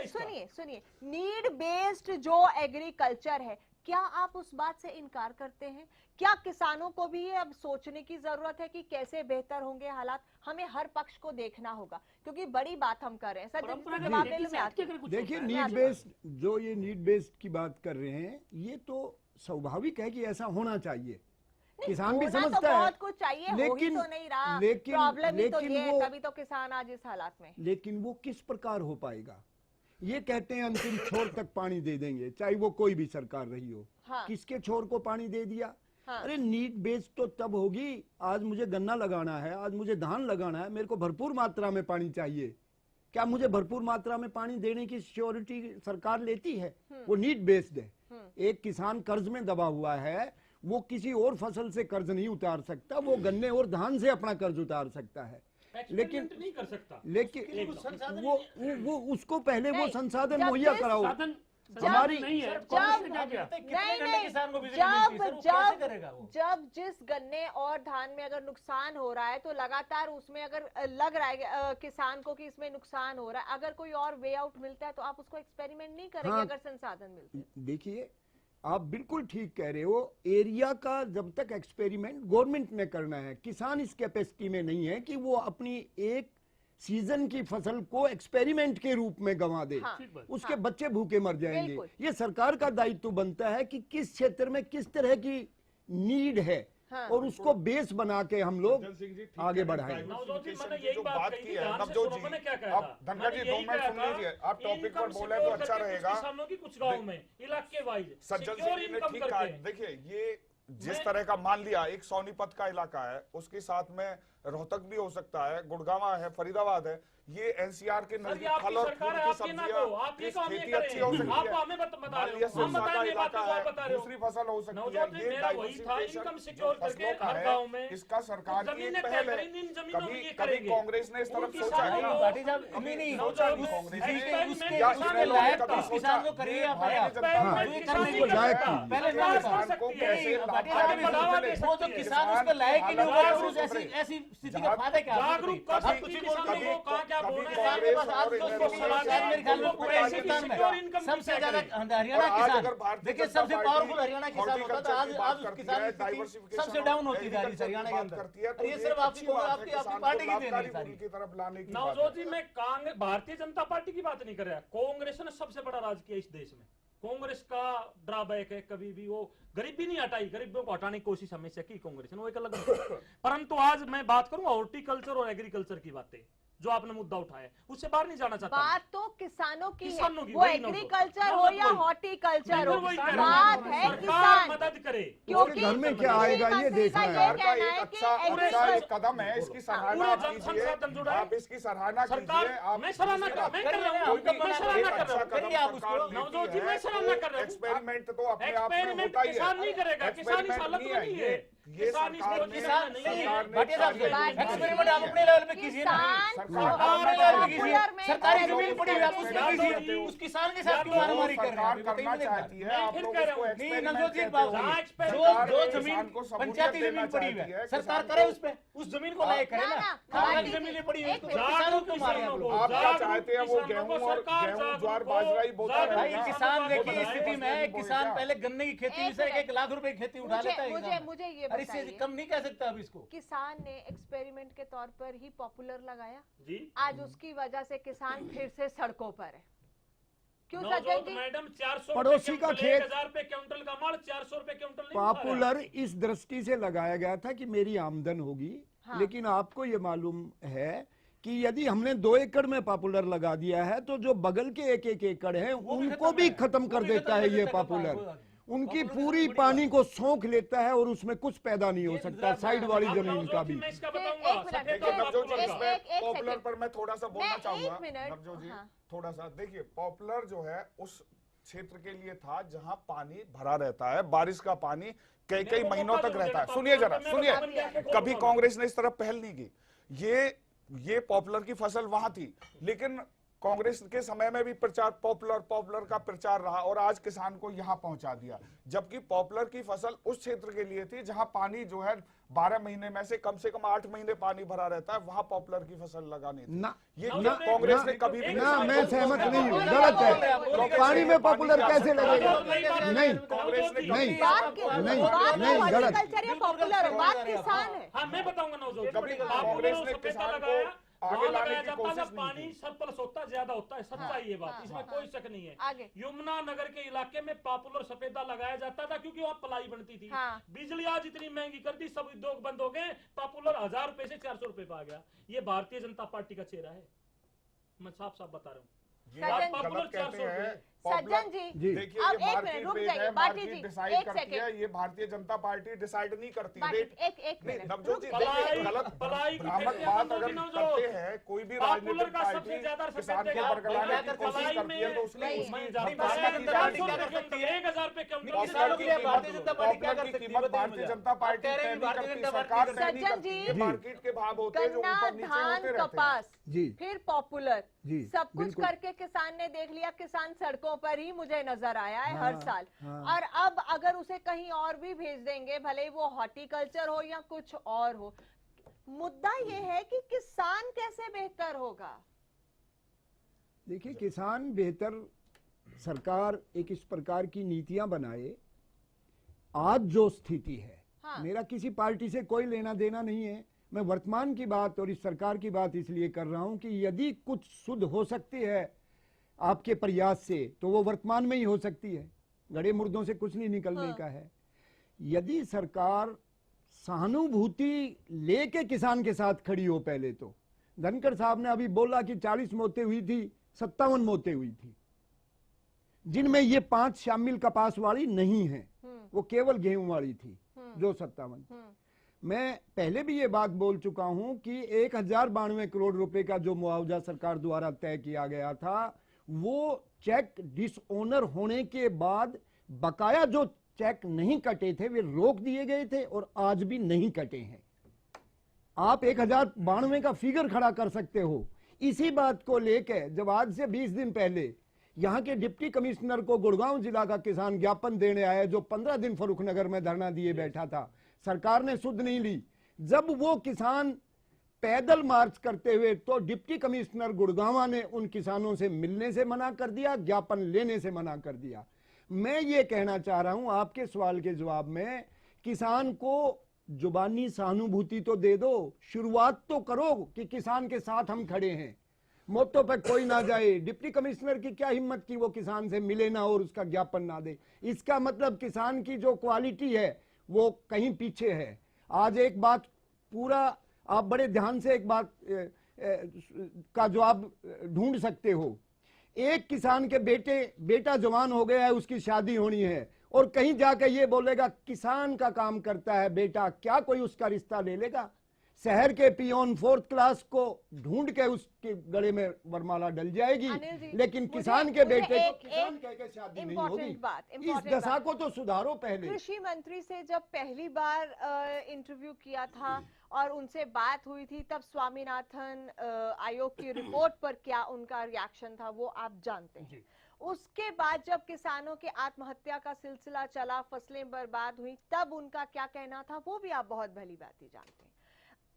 सुनिए, नीड बेस्ड जो एग्रीकल्चर है, क्या आप उस बात से इनकार करते हैं? क्या किसानों को भी ये अब सोचने की जरूरत है कि कैसे बेहतर होंगे हालात? हमें हर पक्ष को देखना होगा क्योंकि बड़ी बात हम कर रहे हैं। देखिए, नीड बेस्ड जो ये नीड बेस्ड की बात कर रहे हैं, ये तो स्वाभाविक है कि ऐसा होना चाहिए। किसान भी समझता तो है, बहुत कुछ चाहिए, लेकिन तो नहीं रहा, लेकिन प्रॉब्लम ही तो ये है, वो तभी तो किसान आज इस हालात में। लेकिन वो किस प्रकार हो पाएगा? ये कहते हैं अंतिम छोर तक पानी दे देंगे, चाहे वो कोई भी सरकार रही हो। हाँ। किसके छोर को पानी दे दिया? हाँ। अरे नीड बेस्ड तो तब होगी, आज मुझे गन्ना लगाना है, आज मुझे धान लगाना है, मेरे को भरपूर मात्रा में पानी चाहिए। क्या मुझे भरपूर मात्रा में पानी देने की श्योरिटी सरकार लेती है? वो नीड बेस्ड है। एक किसान कर्ज में दबा हुआ है, वो किसी और फसल से कर्ज नहीं उतार सकता, वो गन्ने और धान से अपना कर्ज उतार सकता है, लेकिन नहीं कर सकता। लेकिन वो उसको पहले वो संसाधन मुहैया कराओ। हमारी जब जिस गन्ने और धान में अगर नुकसान हो रहा है तो लगातार उसमें अगर लग रहा है किसान को कि इसमें नुकसान हो रहा है, अगर कोई और वे आउट मिलता है तो आप उसको एक्सपेरिमेंट नहीं करेंगे? अगर संसाधन मिलते हैं। देखिए, आप बिल्कुल ठीक कह रहे हो, एरिया का जब तक एक्सपेरिमेंट गवर्नमेंट ने करना है, किसान इस कैपेसिटी में नहीं है कि वो अपनी एक सीजन की फसल को एक्सपेरिमेंट के रूप में गंवा दे। उसके बच्चे भूखे मर जाएंगे। ये सरकार का दायित्व बनता है कि किस क्षेत्र में किस तरह की नीड है और उसको बेस बना के हम लोग आगे बढ़ाएं। जो बात की है नवजोत जी, अब धनखड़ जी 2 मिनट सुन लीजिए, आप टॉपिक पर बोले तो अच्छा रहेगा। किसानों की कुछ गाँव में इलाके वाइज सज्जन सिंह जी ने ठीक कहा। देखिए, ये जिस तरह का मान लिया एक सोनीपत का इलाका है, उसके साथ में रोहतक भी हो सकता है, गुड़गांव है, फरीदाबाद है, ये एनसीआर के नजदीक फल और फूल की सब्जियां खेती अच्छी हो सकती है। मान लिया सिरसा का इलाका है, दूसरी फसल हो सकती है। ये डाइवर्सिफिकेशन फसलों का है, इसका सरकार की एक पहल है। कभी कांग्रेस ने इस तरफ सोचा है? सबसे ज्यादा हरियाणा किसान, देखिए सबसे पावरफुल हरियाणा किसान होता था, आज किसान सबसे डाउन होती जा रही है हरियाणा के अंदर। ये सिर्फ आपकी पार्टी की देन है सारी। नवजोत जी, मैं भारतीय जनता पार्टी की बात नहीं कर रहा, कांग्रेस ने सबसे बड़ा राज किया इस देश में। कांग्रेस का ड्रॉबैक है, कभी भी वो गरीबी नहीं हटाई, गरीबों को हटाने की कोशिश हमेशा की कांग्रेस ने, वो एक अलग परंतु आज मैं बात करूंगा हॉर्टिकल्चर और एग्रीकल्चर की बातें जो आपने मुद्दा उठाया, उससे बाहर नहीं जाना चाहता। बात तो किसानों की है, वो एग्रीकल्चर हो या हॉर्टिकल्चर हो, बात है किसान मदद करे। क्योंकि घर में क्या आएगा ये देखना है। सरकार का एक अच्छा एक कदम है, इसकी सराहना आप कीजिए, आप इसकी सराहना कीजिए। मैं सराहना कर रहा हूं। एक्सपेरिमेंट तो अपने आप में होता ही है, किसान नहीं करेगा, किसान इस हालत में नहीं है। ये सरकार ने एक्सपेरिमेंट आप अपने लेवल पे कीजिए ना, सरकारी जमीन पड़ी हुई आप उसमें कीजिए, उस किसान के साथ क्यों मारामारी कर रहे हैं? करना चाहती है आप लोगों को नवजोत जी, जो जमीन पंचायती जमीन पड़ी हुई है सरकार करे उस पे, उस जमीन को लायक करे ना। खाली जमीन पड़ी हुई है किसानों को मारे। आप क्या चाहते हैं? वो गेहूं ज्वार बाजरा ही बोता है। भाई किसान देखिए इस स्थिति में, किसान पहले गन्ने की खेती से 1 लाख रुपए की खेती उठा लेता है। मुझे ये इससे कम नहीं कह सकता अब इसको। किसान ने एक्सपेरिमेंट के तौर पर ही पॉपुलर लगाया जी, आज उसकी वजह से किसान फिर से सड़कों पर है क्यों नवजोत सज्जन जी? मैडम 400 पड़ोसी का खेत 1000 रुपए क्विंटल का माल 400 रुपए क्विंटल नहीं पॉपुलर इस दृष्टि से लगाया गया था कि मेरी आमदन होगी। हाँ। लेकिन आपको ये मालूम है कि यदि हमने 2 एकड़ में पॉपुलर लगा दिया है तो जो बगल के 1-1 एकड़ हैं उनको भी खत्म कर देता है ये पॉपुलर। उनकी पूरी पानी को सोख लेता है और उसमें कुछ पैदा नहीं हो सकता, साइड वाली जमीन का भी। पॉपुलर पर मैं थोड़ा सा बोलना चाहूंगा नवजोत जी, थोड़ा सा देखिए। पॉपुलर जो है उस क्षेत्र के लिए था जहां पानी भरा रहता है, बारिश का पानी कई कई महीनों तक रहता है। सुनिए जरा, सुनिए, कभी कांग्रेस ने इस तरफ पहल नहीं की। ये पॉपुलर की फसल वहां थी, लेकिन कांग्रेस के समय में भी प्रचार पॉपुलर का प्रचार रहा और आज किसान को यहां पहुंचा दिया। जबकि पॉपुलर की फसल उस क्षेत्र के लिए थी जहां पानी जो है 12 महीने में से कम 8 महीने पानी भरा रहता है, वहां पॉपुलर की फसल लगानी थी। ये कांग्रेस ने कभी भी ना, मैं सहमत नहीं हूँ, गलत है। पानी में पॉपुलर कैसे लगेगा? नहीं, कांग्रेस ने नहीं, नहीं, गलत। पॉपुलर बात किसान है। हाँ मैं बताऊंगा नवजोत, कभी कांग्रेस ने किसान को आगे लाने की कोशिश नहीं पानी सरप्लस होता ज्यादा होता है, सच्चाई ये बात, इसमें कोई शक नहीं है। आगे यमुना नगर के इलाके में पॉपुलर सफेदा लगाया जाता था क्योंकि वहाँ पलाई बनती थी। बिजली आज इतनी महंगी कर दी, सब उद्योग बंद हो गए, पॉपुलर 1000 रुपए से 400 रुपए पे आ गया। ये भारतीय जनता पार्टी का चेहरा है, मैं साफ साफ बता रहा हूँ। गलत कहते हैं सज्जन जी, देखिए अब ये एक मार्केट मिनट रुक रेट जाइए, है, बाटी मार्केट जी, डिसाइड एक करती है, सेकंड। ये भारतीय जनता पार्टी डिसाइड नहीं करती। एक मिनट नवजोत जी, पलाई- गलत पलाई की भ्रामक फैक्ट्रियां बात बंद अगर होगी नवजोत। करते हैं, कोई भी पॉपुलर राजनीतिक का सबसे पार्टी ज्यादा किसान को सफेद बरगलाने की कोशिश पलाई करती है तो उसकी में उसकी नहीं, धर्म पलाई की में जाती 400 है। रुपए क्विंटल, 1000 रुपए क्विंटल। पॉपुलर की कीमत भारतीय जनता पार्टी तय नहीं करती, सरकार तय नहीं सज्जन करती। जी, ये मार्केट के भाव होते हैं जो गन्ना, ऊपर नीचे धान, होते रहते हैं। कपास, जी, फिर पॉपुलर, जी, सब कुछ बिल्कुल। करके किसान ने देख लिया, किसान सड़कों पर ही मुझे नजर आया है हर साल। हाँ। और अब अगर उसे कहीं और भी भेज देंगे, भले वो हॉर्टिकल्चर हो या कुछ और हो, मुद्दा ये है कि किसान कैसे बेहतर होगा। देखिए, किसान बेहतर, सरकार एक इस प्रकार की नीतियां बनाए। आज जो स्थिति है, मेरा किसी पार्टी से कोई लेना देना नहीं है, मैं वर्तमान की बात और इस सरकार की बात इसलिए कर रहा हूं कि यदि कुछ शुद्ध हो सकती है आपके प्रयास से तो वो वर्तमान में ही हो सकती है, गड़े मुर्दों से कुछ नहीं निकलने का है। यदि सरकार सहानुभूति लेके किसान के साथ खड़ी हो, पहले तो धनखड़ साहब ने अभी बोला कि 40 मौतें हुई थी, 57 मौतें हुई थी, जिनमें ये 5 शामिल कपास वाली नहीं है, वो केवल गेहूं वाली थी जो 57। मैं पहले भी ये बात बोल चुका हूं कि 1092 करोड़ रुपए का जो मुआवजा सरकार द्वारा तय किया गया था, वो चेक डिसओनर होने के बाद बकाया जो चेक नहीं कटे थे वे रोक दिए गए थे और आज भी नहीं कटे हैं। आप 1092 का फिगर खड़ा कर सकते हो। इसी बात को लेकर जब आज से 20 दिन पहले यहाँ के डिप्टी कमिश्नर को गुड़गांव जिला का किसान ज्ञापन देने आया, जो 15 दिन फर्रुखनगर में धरना दिए बैठा था, सरकार ने सुध नहीं ली। जब वो किसान पैदल मार्च करते हुए तो डिप्टी कमिश्नर गुड़गांव ने उन किसानों से मिलने से मना कर दिया, ज्ञापन लेने से मना कर दिया। मैं ये कहना चाह रहा हूं आपके सवाल के जवाब में, किसान को जुबानी सहानुभूति तो दे दो, शुरुआत तो करो कि किसान के साथ हम खड़े हैं, मौतों पर कोई ना जाए। डिप्टी कमिश्नर की क्या हिम्मत की वो किसान से मिले ना और उसका ज्ञापन ना दे। इसका मतलब किसान की जो क्वालिटी है वो कहीं पीछे है। आज एक बात पूरा आप बड़े ध्यान से एक बात का जवाब ढूंढ सकते हो। एक किसान के बेटा जवान हो गया है, उसकी शादी होनी है, और कहीं जाकर ये बोलेगा किसान का काम करता है बेटा, क्या कोई उसका रिश्ता ले लेगा? शहर के पियोन 4th क्लास को ढूंढ के उसके गले में वरमाला डल जाएगी, लेकिन किसान के बेटे को किसान कह के शादी नहीं होगी। इस दशा को तो सुधारो पहले। कृषि मंत्री से जब पहली बार इंटरव्यू किया था और उनसे बात हुई थी, तब स्वामीनाथन आयोग की रिपोर्ट पर क्या उनका रिएक्शन था वो आप जानते हैं। उसके बाद जब किसानों के आत्महत्या का सिलसिला चला, फसलें बर्बाद हुई, तब उनका क्या कहना था वो भी आप बहुत भली भांति जानते हैं।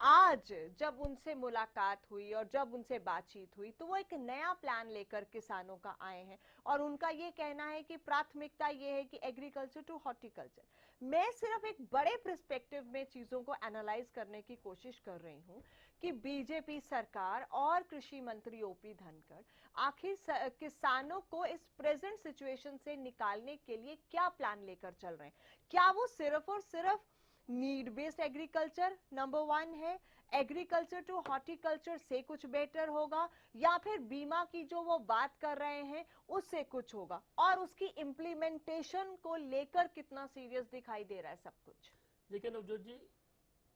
आज जब उनसे मुलाकात हुई और जब उनसे बातचीत हुई तो वो एक नया प्लान लेकर किसानों का आए हैं और उनका ये कहना है कि प्राथमिकता ये है कि एग्रीकल्चर टू हॉर्टिकल्चर। मैं सिर्फ एक बड़े पर्सपेक्टिव में चीजों को एनालाइज करने की कोशिश कर रही हूं कि बीजेपी सरकार और कृषि मंत्री ओपी धनखड़ आखिर किसानों को इस प्रेजेंट सिचुएशन से निकालने के लिए क्या प्लान लेकर चल रहे हैं। क्या वो सिर्फ और सिर्फ नीड बेस्ड एग्रीकल्चर नंबर 1 है, एग्रीकल्चर टू हॉर्टिकल्चर से कुछ बेटर होगा, या फिर बीमा की जो वो बात कर रहे हैं उससे कुछ होगा, और उसकी इम्प्लीमेंटेशन को लेकर कितना सीरियस दिखाई दे रहा है सब कुछ। देखिए नवजोत जी,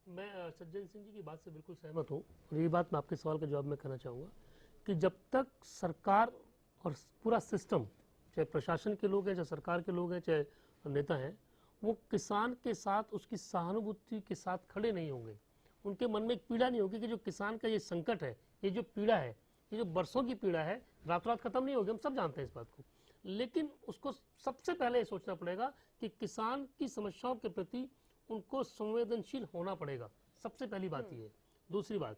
मैं सज्जन सिंह जी की बात से बिल्कुल सहमत हूँ, और ये बात मैं आपके सवाल का जवाब में कहना चाहूँगा कि जब तक सरकार और पूरा सिस्टम, चाहे प्रशासन के लोग हैं, चाहे सरकार के लोग हैं, चाहे नेता हैं, वो किसान के साथ उसकी सहानुभूति के साथ खड़े नहीं होंगे, उनके मन में एक पीड़ा नहीं होगी कि जो किसान का ये संकट है, ये जो पीड़ा है, ये जो बरसों की पीड़ा है, रात रात खत्म नहीं होगी, हम सब जानते हैं इस बात को। लेकिन उसको सबसे पहले ये सोचना पड़ेगा कि किसान की समस्याओं के प्रति उनको संवेदनशील होना पड़ेगा, सबसे पहली बात ये है। दूसरी बात,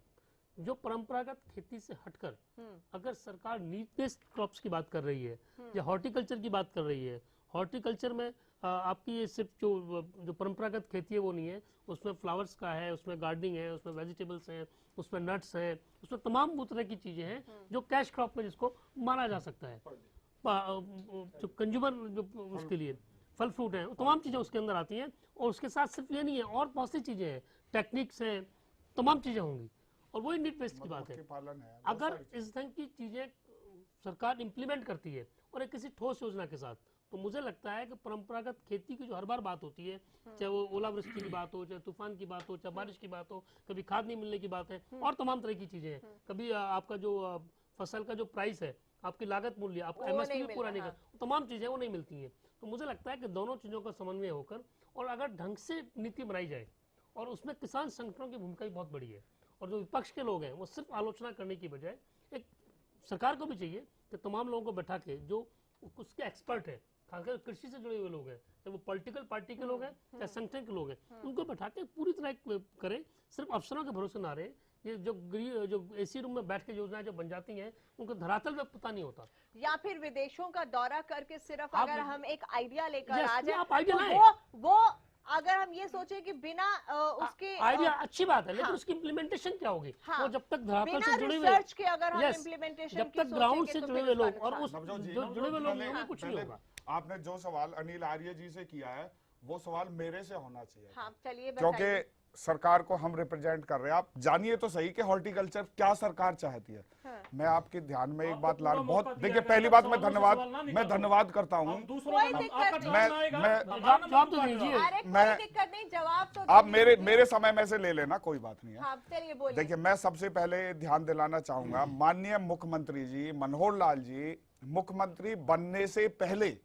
जो परंपरागत खेती से हटकर अगर सरकार नीड बेस्ड क्रॉप्स की बात कर रही है या हॉर्टिकल्चर की बात कर रही है, हॉर्टिकल्चर में आपकी ये सिर्फ जो परंपरागत खेती है वो नहीं है, उसमें फ्लावर्स का है, उसमें गार्डनिंग है, उसमें वेजिटेबल्स हैं, उसमें नट्स हैं, उसमें तमाम वो तरह की चीज़ें हैं जो कैश क्रॉप में जिसको माना जा सकता है, जो कंज्यूमर जो उसके लिए फल फ्रूट हैं, तमाम चीज़ें उसके अंदर आती हैं। और उसके साथ सिर्फ ये नहीं है, और बहुत सी चीज़ें हैं, टेक्निक्स हैं, तमाम चीज़ें होंगी, और वही नीड बेस्ड की बात है। अगर इस ढंग की चीज़ें सरकार इम्प्लीमेंट करती है और एक किसी ठोस योजना के साथ, तो मुझे लगता है कि परंपरागत खेती की जो हर बार बात होती है, चाहे वो ओलावृष्टि की बात हो, चाहे तूफान की बात हो, चाहे बारिश की बात हो, कभी खाद नहीं मिलने की बात है, और तमाम तरह की चीज़ें हैं, कभी आपका जो फसल का जो प्राइस है, आपकी लागत मूल्य, आपका एमएसपी भी पूरा नहीं कर, तमाम चीज़ें वो नहीं मिलती हैं। तो मुझे लगता है कि दोनों चीज़ों का समन्वय होकर और अगर ढंग से नीति बनाई जाए, और उसमें किसान संगठनों की भूमिका भी बहुत बड़ी है, और जो विपक्ष के लोग हैं वो सिर्फ आलोचना करने की बजाय एक सरकार को भी चाहिए कि तमाम लोगों को बैठा के जो उसके एक्सपर्ट है, खासकर कृषि से जुड़े हुए लोग हैं, चाहे वो पॉलिटिकल पार्टी के लोग हैं, चाहे संगठन के लोग हैं, उनको बैठा के पूरी तरह करें, सिर्फ अफसरों के भरोसे ना रहे। ये जो एसी रूम में बैठ के योजनाएं जो बन जाती हैं, उनको धरातल पे पता नहीं होता। या फिर विदेशों का दौरा करके सिर्फ अगर हम एक आइडिया लेकर आ जाए, आप आइडिया तो वो अगर हम ये सोचे कि बिना उसके आइडिया अच्छी बात है, लेकिन उसकी इम्प्लीमेंटेशन क्या होगी? वो जब तक धरातल से जुड़े हुए, रिसर्च के अगर हम इम्प्लीमेंटेशन जब तक ग्राउंड से जुड़े हुए लोग और उस जो जुड़े हुए लोग होंगे, कुछ नहीं होगा। आपने जो सवाल अनिल आर्य जी से किया है, वो सवाल मेरे से होना चाहिए। हाँ, चलिए, क्योंकि सरकार को हम रिप्रेजेंट कर रहे हैं। आप जानिए तो सही कि हॉर्टिकल्चर क्या सरकार चाहती है। मैं आपके ध्यान में एक बात ला, बहुत देखिए, पहली बात मैं धन्यवाद करता हूँ। आप मेरे समय में से ले लेना, कोई बात नहीं है। देखिए, मैं सबसे पहले ध्यान दिलाना चाहूंगा, माननीय मुख्यमंत्री जी मनोहर लाल जी मुख्यमंत्री बनने से पहले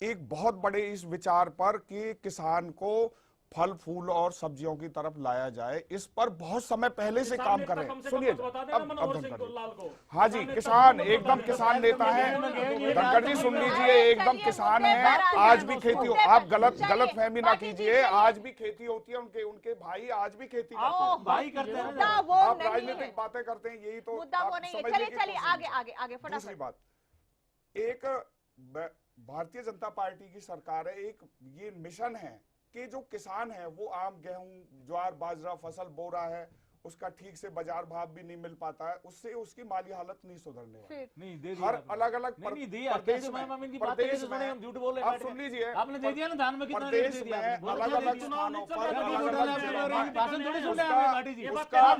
एक बहुत बड़े इस विचार पर कि किसान को फल फूल और सब्जियों की तरफ लाया जाए, इस पर बहुत समय पहले से काम कर रहे हैं। सुनिए, हाँ जी, किसान एकदम किसान नेता है, धनखड़ जी सुन लीजिए, एकदम किसान है। आज भी खेती हो, आप गलत फहमी ना कीजिए, आज भी खेती होती है, उनके भाई आज भी खेती करते हैं। आप राजनीतिक बातें करते हैं, यही तो आगे दूसरी बात, एक भारतीय जनता पार्टी की सरकार है, एक ये मिशन है कि जो किसान है वो आम गेहूं ज्वार बाजरा फसल बो रहा है, उसका ठीक से बाजार भाव भी नहीं मिल पाता है, उससे उसकी माली हालत नहीं सुधरने वाली। हर अलग अलग प्रदेश में, आप सुन लीजिए, आपने दे दिया ना धान में कितना प्रदेश में अलग अलग स्थानों पर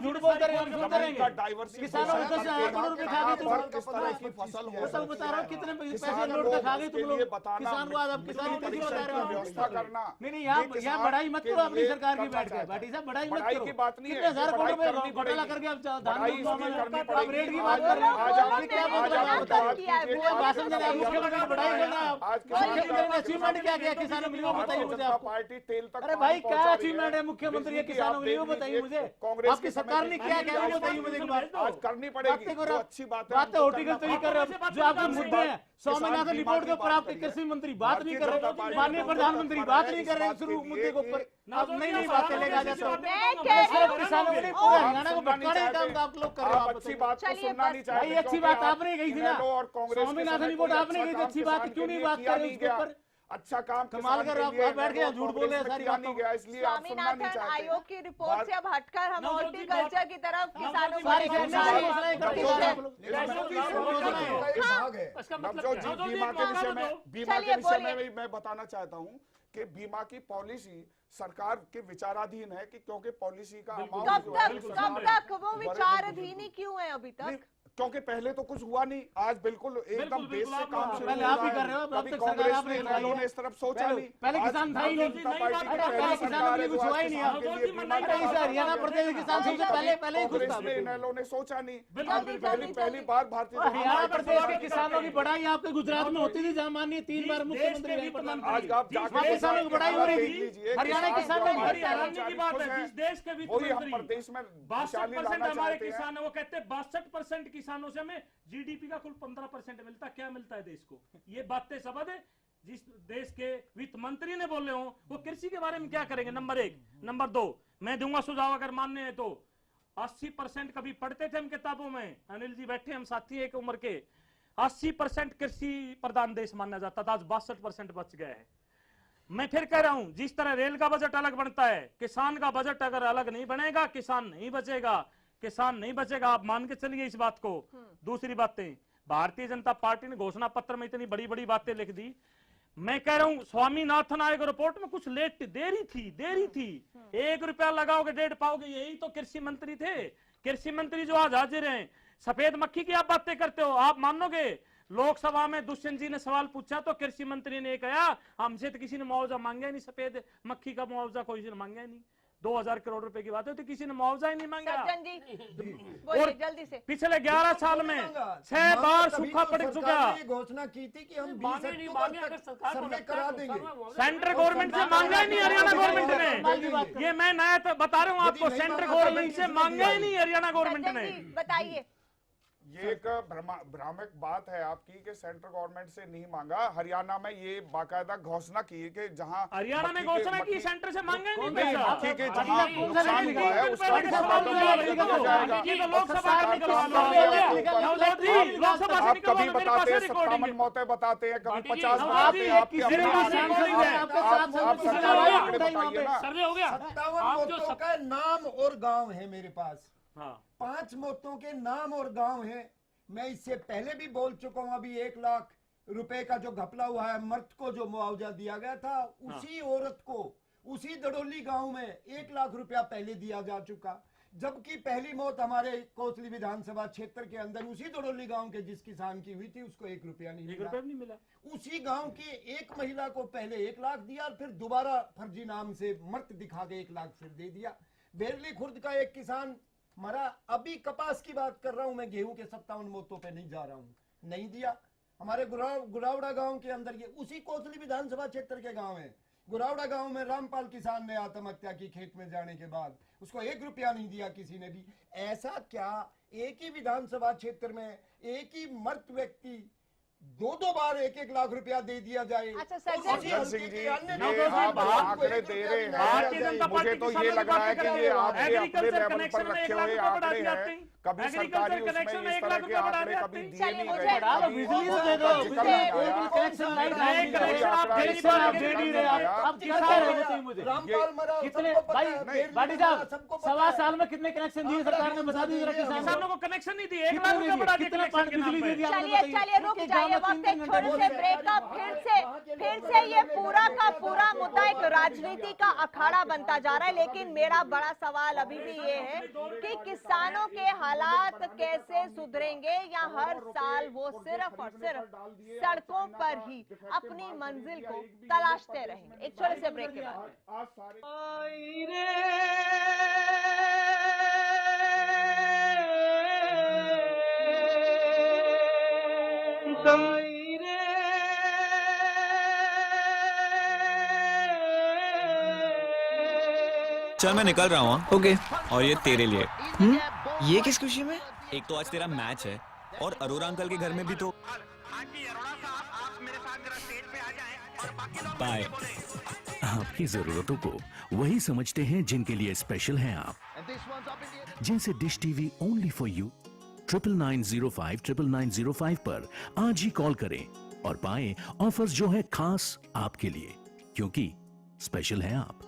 झूठ बोलते रहे, हम सुनते रहेंगे। डाइवर्सिटी किसानों को 10,000 करोड़ रुपए खा गए तुम, किस तरह की फसल हो, सब बता रहे हो कितने पैसे लौट कर खा गए तुम लोग। किसान को आज आप किसान नीति बता रहे हो, व्यवस्था करना। नहीं, यहाँ बढ़ाई मत करो अपनी सरकार की बैठ के, भाटी साहब बढ़ाई मत करो। की बात नहीं है, कितने हजार करोड़ घोटाला करके आप धान में आप रेट की बात कर रहे हैं। भाषण देने मुख्यमंत्री बढ़ाई करना, मुख्यमंत्री ने अचीवमेंट क्या किया किसानों के लिए, बताइए मुझे। पार्टी तेल तक, अरे भाई क्या अचीवमेंट है मुख्यमंत्री किसानों के लिए, बताइए मुझे। आपकी सरकार ने क्या क्या बताइए मुझे एक बार। आज करनी पड़ेगी, अच्छी बात है। बातें हॉर्टिकल्चर ही कर रहे हैं, जो आपके मुद्दे हैं स्वामीनाथन रिपोर्ट के ऊपर आपके कृषि मंत्री बात नहीं कर रहे, माननीय प्रधानमंत्री बात नहीं कर रहे हैं शुरू मुद्दे के ऊपर। आप नई बात चलेगा किसानों के लिए पूरे हरियाणा को भटकाने का काम आप लोग कर रहे हो। अच्छी बात को सुनना नहीं चाहिए। अच्छी बात आपने कही थी ना, स्वामीनाथन रिपोर्ट आपने कही थी, अच्छी बात क्यों नहीं बात कर रहे उसके ऊपर। अच्छा काम कमाल कर आप बैठ के झूठ बोल रहे हैं सारी बातों गया, इसलिए आप सुनना नहीं स्वामीनाथन चाहते। आयोग की रिपोर्ट से अब हटकर हम हॉर्टिकल्चर की तरफ किसानों को सारी लेकर सारी जा रहे हैं। नवजोत जी, बीमा के विषय में मैं बताना चाहता हूँ कि बीमा की पॉलिसी सरकार के विचाराधीन है, कि क्योंकि पॉलिसी का अमाउंट कब तक वो विचाराधीन ही क्यों है अभी तक? क्योंकि पहले तो कुछ हुआ नहीं, आज बिल्कुल एकदम बेस से काम शुरू पहले आप ही कर रहे हो, अब तक सरकार आपने इन्होंने इस तरफ सोचा नहीं। पहले किसान था ही नहीं, पहले किसानों के कुछ हुआ ही नहीं। हरियाणा प्रदेश किसान सबसे पहले ही खुश था, इन्होंने सोचा नहीं। पहली बार भारतीय हरियाणा प्रदेश के किसानों की बढ़ाई आपके गुजरात में होती थी, जहाँ माननीय 3 बार मुख्यमंत्री रहे प्रधानमंत्री। आज आप जाके किसानों की बढ़ाई हो रही थी, हरियाणा के किसानों की की बात है। जिस देश के वित्त मंत्री प्रदेश में 62% हमारे किसान है, वो कहते हैं 62% किसानों से हमें जीडीपी का कुल 15% मिलता। क्या मिलता है देश को? ये बातें शब्द है जिस देश के वित्त मंत्री ने बोले हो, वो कृषि के बारे में क्या करेंगे? नंबर 1। नंबर 2, मैं दूंगा सुझाव अगर मानने हैं तो 80% कभी पढ़ते थे हम किताबों में, अनिल जी बैठे हम साथी एक उम्र के, 80% कृषि प्रधान देश माना जाता था, आज 62% बच गया है। मैं फिर कह रहा हूं, जिस तरह रेल का बजट अलग बनता है, किसान का बजट अगर अलग नहीं बनेगा, किसान नहीं बचेगा, किसान नहीं बचेगा। आप मान के चलिए इस बात को। दूसरी बातें, भारतीय जनता पार्टी ने घोषणा पत्र में इतनी बड़ी बड़ी बातें लिख दी। मैं कह रहा हूं स्वामीनाथन आयोग रिपोर्ट में कुछ लेट देरी थी। 1 रुपया लगाओगे 1.5 पाओगे, यही तो कृषि मंत्री थे। कृषि मंत्री जो आज हाजिर हैं, सफेद मक्खी की आप बातें करते हो, आप मानोगे? लोकसभा में दुष्यंत जी ने सवाल पूछा तो कृषि मंत्री ने कहा हमसे तो किसी ने मुआवजा मांगा ही नहीं, सफेद मक्खी का मुआवजा कोई ने मांगा ही नहीं। 2000 करोड़ रुपए की बात है तो किसी ने मुआवजा ही नहीं मांगा। और जल्दी से पिछले 11 साल में 6 बार सूखा पड़ चुका। घोषणा की थी कि हम 20 अक्टूबर तक सर्वे करा देंगे। सेंट्रल गवर्नमेंट से मांगा ही नहीं हरियाणा गवर्नमेंट ने। ये मैं नया तो बता रहा हूँ आपको, सेंट्रल गवर्नमेंट से मांगा ही नहीं हरियाणा गवर्नमेंट ने। बताइए। ये एक भ्रामक बात है आपकी कि सेंट्रल गवर्नमेंट से नहीं मांगा। हरियाणा में ये बाकायदा घोषणा की है कि जहां हरियाणा ने घोषणा की सेंटर से मांगा ही नहीं पैसा। मक्खी के जहां नुकसान हुआ है उसका आप कभी बताते हैं 57 मौतें बताते हैं, कभी 50 बताते हैं। आप बताइए ना, 57 मौतों का नाम और गाँव है मेरे पास। 5 मौतों के नाम और गांव हैं। मैं इससे पहले भी बोल चुका हूं। अभी 1 लाख रुपए का जो घपला हुआ है, मर्द को जो मुआवजा दिया गया था, उसी औरत को उसी दड़ोली गांव में 1 लाख रुपया पहले दिया जा चुका। जबकि पहली मौत हमारे कोसली विधानसभा क्षेत्र के अंदर उसी दड़ोली गांव के जिस किसान की हुई थी, उसको 1 रुपया नहीं मिला। उसी गांव की एक महिला को पहले 1 लाख दिया और फिर दोबारा फर्जी नाम से मर्द दिखा के 1 लाख फिर दे दिया। बेरली खुर्द का एक किसान मरा। अभी कपास की बात कर रहा हूं मैं, गेहूं के 57 मौतों पे नहीं जा रहा हूं, नहीं दिया। हमारे गुरावड़ा गांव के अंदर, ये उसी कोसली विधानसभा क्षेत्र के गांव है, गुरावड़ा गांव में रामपाल किसान ने आत्महत्या की खेत में जाने के बाद, उसको 1 रुपया नहीं दिया किसी ने भी। ऐसा क्या एक ही विधानसभा क्षेत्र में एक ही मर्द व्यक्ति 2 बार 1-1 लाख रुपया दे दिया जाए? अच्छा सज्जन सिंह जी, ये आप आंकड़े दे रहे हैं, मुझे तो ये लग रहा है कि ये आपके अपने लेवल पर रखे हुए आंकड़े हैं। कभी सरकारी उसमें इस तरह के आंकड़े कभी दिए नहीं गए। 1.25 साल में कितने कनेक्शन दिए सरकार ने, बता दीजिए। किसानों को कनेक्शन नहीं दिए, 1 लाख रुपया बढ़ा दिया कनेक्शन के नाम पे। चलिए रुक जाइए, वक्त एक छोटे से ब्रेक का। फिर से ये पूरा का पूरा मुद्दा एक राजनीति का अखाड़ा बनता जा रहा है। लेकिन मेरा बड़ा सवाल अभी भी ये है कि किसानों के हालात कैसे सुधरेंगे, या हर साल वो सिर्फ और सिर्फ सड़कों पर ही अपनी मंजिल को तलाशते रहेंगे। एक छोटे से ब्रेक के बाद। चल मैं निकल रहा हूँ। ओके। और ये तेरे लिए। ये किस खुशी में? एक तो आज तेरा मैच है और अरोरा अंकल के घर में भी तो। बाय। आपकी जरूरतों को वही समझते हैं जिनके लिए स्पेशल हैं आप, जिनसे dish TV only for you 9905 99905 पर आज ही कॉल करें और पाएं ऑफर्स जो है खास आपके लिए, क्योंकि स्पेशल हैं आप।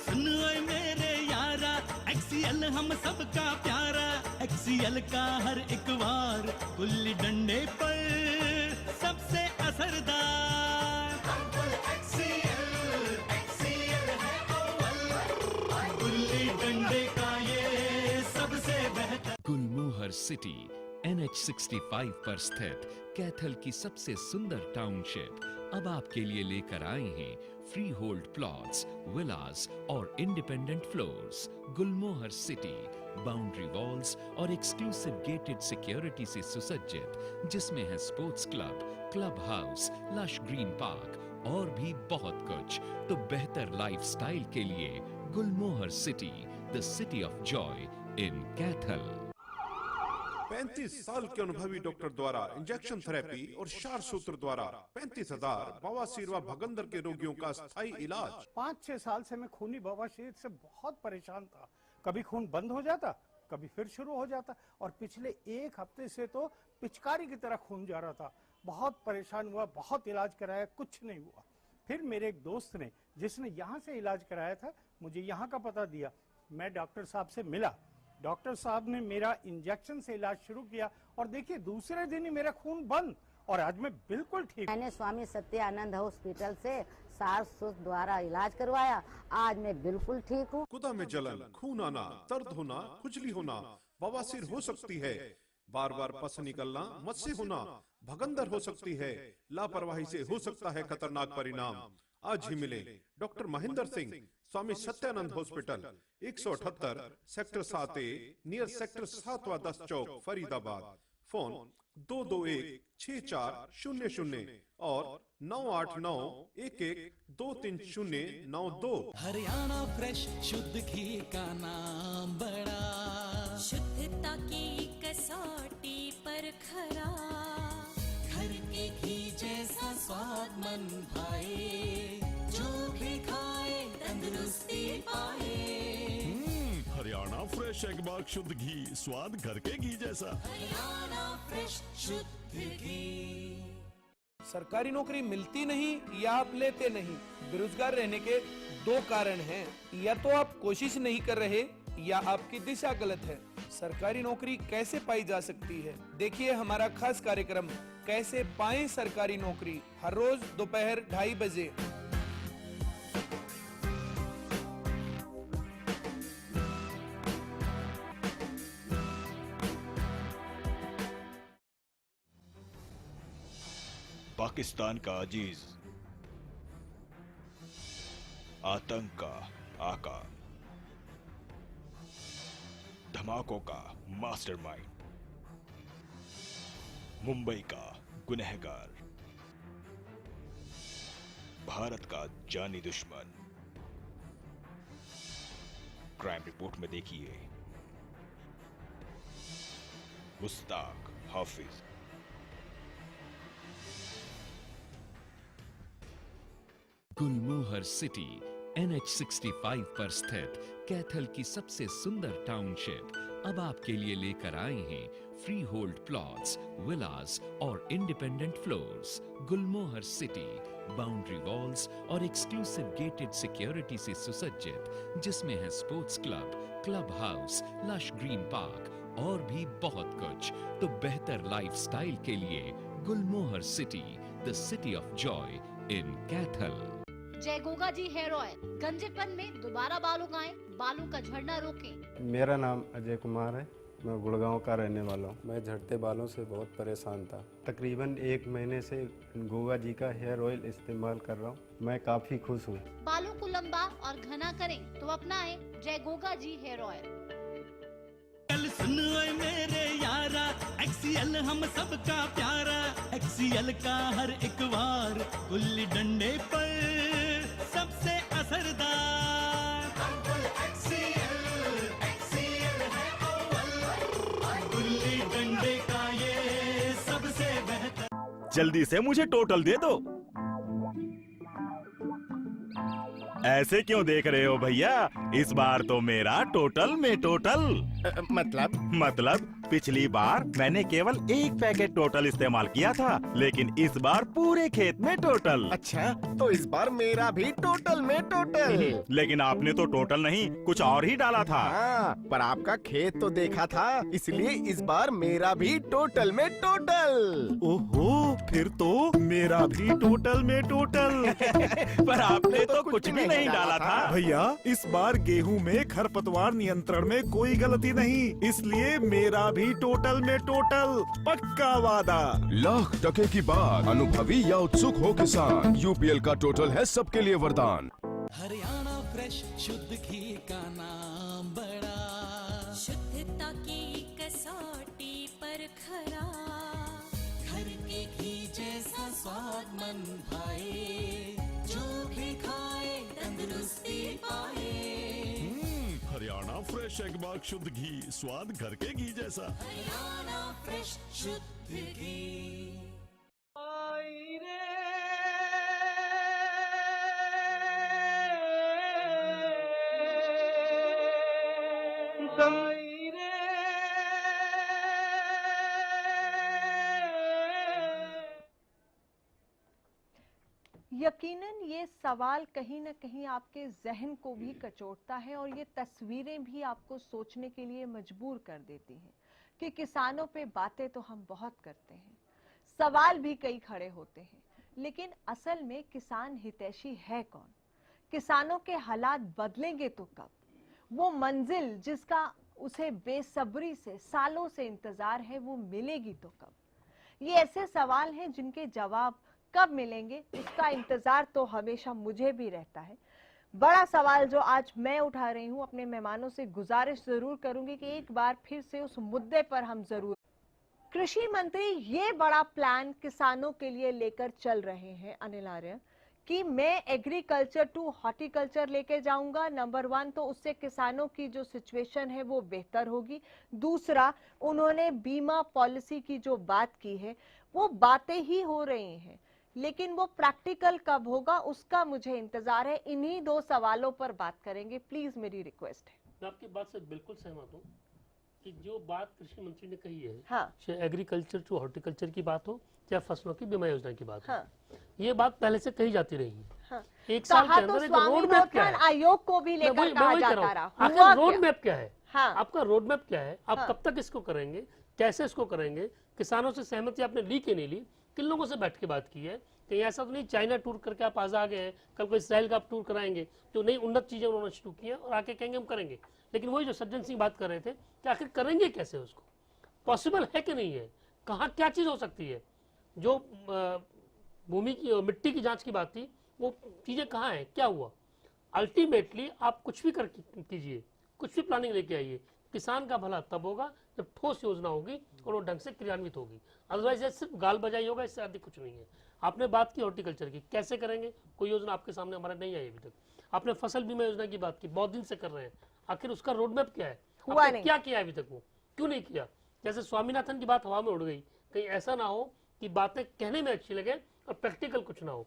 सुन ओए मेरे यारा, एक्सीएल हम सबका प्यारा, एक्सीएल का हर एक वार गुल्ली डंडे पर सबसे असरदार। एक्सीएल है अव्वल, गुल्ली डंडे का ये सबसे बेहतर। गुलमोहर सिटी NH65 पर स्थित कैथल की सबसे सुंदर टाउनशिप अब आपके लिए लेकर आए हैं फ्री होल्ड प्लॉट्स, विलास और independent floors. Gulmohar city boundary walls और एक्सक्लूसिव गेटेड सिक्योरिटी से सुसज्जित, जिसमें है sports club, club house, lush green park और भी बहुत कुछ। तो बेहतर लाइफस्टाइल के लिए Gulmohar city, the city of joy in Kaithal. 35 साल के अनुभवी डॉक्टर द्वारा इंजेक्शन थेरेपी और क्षार सूत्र द्वारा 35,000 बवासीर व भगंदर के रोगियों का स्थायी इलाज। 5-6 साल से मैं खूनी बवासीर से बहुत परेशान था। कभी खून बंद हो जाता, कभी फिर शुरू हो जाता, और पिछले 1 हफ्ते से तो पिचकारी की तरह खून जा रहा था। बहुत परेशान हुआ, बहुत इलाज कराया, कुछ नहीं हुआ। फिर मेरे एक दोस्त ने, जिसने यहाँ से इलाज कराया था, मुझे यहाँ का पता दिया। मैं डॉक्टर साहब से मिला, डॉक्टर साहब ने मेरा इंजेक्शन से इलाज शुरू किया, और देखिए दूसरे दिन ही मेरा खून बंद, और आज मैं बिल्कुल ठीक। मैंने स्वामी सत्यानंद हॉस्पिटल से सारस्वत द्वारा इलाज करवाया, आज मैं बिल्कुल ठीक हूँ। गुदा में जलन, खून आना, दर्द होना, खुजली होना, बवासीर हो सकती है, बार बार पस निकलना, मस्से होना, भगंदर हो सकती है, लापरवाही से हो सकता है खतरनाक परिणाम। आज ही मिले doctor Mahendra Singh, Swami Satyanand hospital, 178 sector 7A near sector 7-10 चौक, फरीदाबाद। फोन 221-6400 और 989-11-23092। हरियाणा फ्रेश शुद्ध घी का नाम बड़ा, शुद्धता की कसौटी पर खरा, घर के घी जैसा स्वाद मन भाए, जो भी खाए तंदुरुस्ती पाए। हरियाणा फ्रेश एगबाग शुद्ध घी, स्वाद घर के घी जैसा। हरियाणा फ्रेश शुद्ध घी। सरकारी नौकरी मिलती नहीं या आप लेते नहीं, बेरोजगार रहने के 2 कारण हैं। या तो आप कोशिश नहीं कर रहे या आपकी दिशा गलत है। सरकारी नौकरी कैसे पाई जा सकती है, देखिए हमारा खास कार्यक्रम कैसे पाएं सरकारी नौकरी, हर रोज दोपहर 2:30 बजे। पाकिस्तान का अजीज, आतंक का आका, धमाकों का मास्टरमाइंड, मुंबई का गुनहगार, भारत का जानी दुश्मन। क्राइम रिपोर्ट में देखिए मुस्ताक हाफिज। गुलमोहर सिटी NH65 पर स्थित कैथल की सबसे सुंदर टाउनशिप अब आपके लिए लेकर आए हैं फ्री होल्ड प्लॉट्स, विलास और independent floors. Gulmohar city boundary walls और एक्सक्लूसिव गेटेड सिक्योरिटी से सुसज्जित, जिसमें है sports club, club house, lush green park और भी बहुत कुछ। तो बेहतर लाइफस्टाइल के लिए Gulmohar city, the city of joy in Kaithal. जय गोगा जी हेयर ऑयल, गंजेपन में दोबारा बाल उगाएं, बालों का झड़ना रोकें। मेरा नाम अजय कुमार है, मैं गुड़गांव का रहने वाला हूँ। मैं झड़ते बालों से बहुत परेशान था। तकरीबन 1 महीने से गोगा जी का हेयर ऑयल इस्तेमाल कर रहा हूँ, मैं काफी खुश हूँ। बालों को लंबा और घना करें तो अपनाएं जय गोगा जी हेयर ऑयल। सुन ओए मेरे यारा, एक्सीएल हम सबका प्यारा, एक्सीएल का हर एक वार गुल्ली डंडे पर सबसे असरदार। एक्सीएल है अव्वल, गुल्ली डंडे का ये सबसे बेहतर। जल्दी से मुझे टोटल दे दो। ऐसे क्यों देख रहे हो भैया, इस बार तो मेरा टोटल में टोटल। मतलब पिछली बार मैंने केवल एक पैकेट टोटल इस्तेमाल किया था, लेकिन इस बार पूरे खेत में टोटल। अच्छा, तो इस बार मेरा भी टोटल में टोटल। लेकिन आपने तो टोटल नहीं कुछ और ही डाला था। हाँ, पर आपका खेत तो देखा था, इसलिए इस बार मेरा भी टोटल में टोटल। ओहो, फिर तो मेरा भी टोटल में टोटल। पर आपने तो कुछ भी नहीं डाला था। भैया, इस बार गेहूं में खरपतवार नियंत्रण में कोई गलती नहीं, इसलिए मेरा भी टोटल में टोटल, पक्का वादा। लाख टके की बात, अनुभवी या उत्सुक हो किसान, यूपीएल का टोटल है सबके लिए वरदान। हरियाणा फ्रेश शुद्ध घी का नाम बड़ा, शुद्धता की कसौटी पर खरा, घर के घी जैसा स्वाद मन भाए, जो भी खाए तंदुरुस्ती पाए। हरियाणा फ्रेश एगमार्क शुद्ध घी, स्वाद घर के घी जैसा। हरियाणा फ्रेश शुद्ध घी। यकीनन ये सवाल कहीं ना कहीं आपके जहन को भी कचोटता है और ये तस्वीरें भी आपको सोचने के लिए मजबूर कर देती हैं कि किसानों पे बातें तो हम बहुत करते हैं, सवाल भी कई खड़े होते हैं, लेकिन असल में किसान हितैषी है कौन? किसानों के हालात बदलेंगे तो कब? वो मंजिल जिसका उसे बेसब्री से सालों से इंतजार है वो मिलेगी तो कब? ये ऐसे सवाल हैं जिनके जवाब कब मिलेंगे उसका इंतजार तो हमेशा मुझे भी रहता है। बड़ा सवाल जो आज मैं उठा रही हूं, अपने मेहमानों से गुजारिश जरूर करूंगी कि एक बार फिर से उस मुद्दे पर हम जरूर। कृषि मंत्री ये बड़ा प्लान किसानों के लिए लेकर चल रहे हैं अनिल आर्य कि मैं एग्रीकल्चर टू हॉर्टिकल्चर लेके जाऊंगा। नंबर 1 तो उससे किसानों की जो सिचुएशन है वो बेहतर होगी। दूसरा, उन्होंने बीमा पॉलिसी की जो बात की है वो बातें ही हो रही हैं, लेकिन वो प्रैक्टिकल कब होगा उसका मुझे इंतजार है। इन्हीं 2 सवालों पर बात करेंगे, प्लीज मेरी रिक्वेस्ट है। मैं आपकी बात से बिल्कुल सहमत हूँ कि जो बात कृषि मंत्री ने कही है, हाँ। चाहे एग्रीकल्चर टू हॉर्टिकल्चर की बात हो, चाहे फसलों की बीमा योजना की बात हाँ। हो, ये बात पहले से कही जाती रही है। हाँ। एक साल के अंदर एक रोड मैप क्या है, आयोग को भी लेकर कहा जाता रहा, आखिर रोड मैप क्या है? हाँ। आपका रोड मैप क्या है? आप हाँ। कब तक इसको करेंगे, कैसे इसको करेंगे? किसानों से सहमति आपने ली कि नहीं ली? किन लोगों से बैठ के बात की है? कहीं ऐसा तो नहीं चाइना टूर करके आप आज आ गए हैं, कल को इसराइल का आप टूर कराएंगे, जो नई उन्नत चीजें उन्होंने शुरू की हैं और आके कहेंगे हम करेंगे। लेकिन वही जो सज्जन सिंह बात कर रहे थे कि आखिर करेंगे कैसे, उसको पॉसिबल है कि नहीं है, कहाँ क्या चीज हो सकती है? जो भूमि की मिट्टी की जांच की बात थी वो चीजें कहाँ है, क्या हुआ? अल्टीमेटली आप कुछ भी कर कीजिए, कुछ भी प्लानिंग लेके आइए, किसान का भला तब होगा जब ठोस योजना होगी और वो ढंग से क्रियान्वित होगी। अदरवाइज ये सिर्फ गाल बजाई होगा, इससे अधिक कुछ नहीं है। आपने बात की हॉर्टिकल्चर की, कैसे करेंगे? कोई योजना आपके सामने हमारे नहीं आई अभी तक। आपने फसल बीमा योजना की बात की, बहुत दिन से कर रहे हैं, आखिर उसका रोड मैप क्या है? आपने क्या किया अभी तक? वो क्यों नहीं किया? जैसे स्वामीनाथन की बात हवा में उड़ गई, कहीं ऐसा ना हो कि बातें कहने में अच्छी लगे और प्रैक्टिकल कुछ ना हो।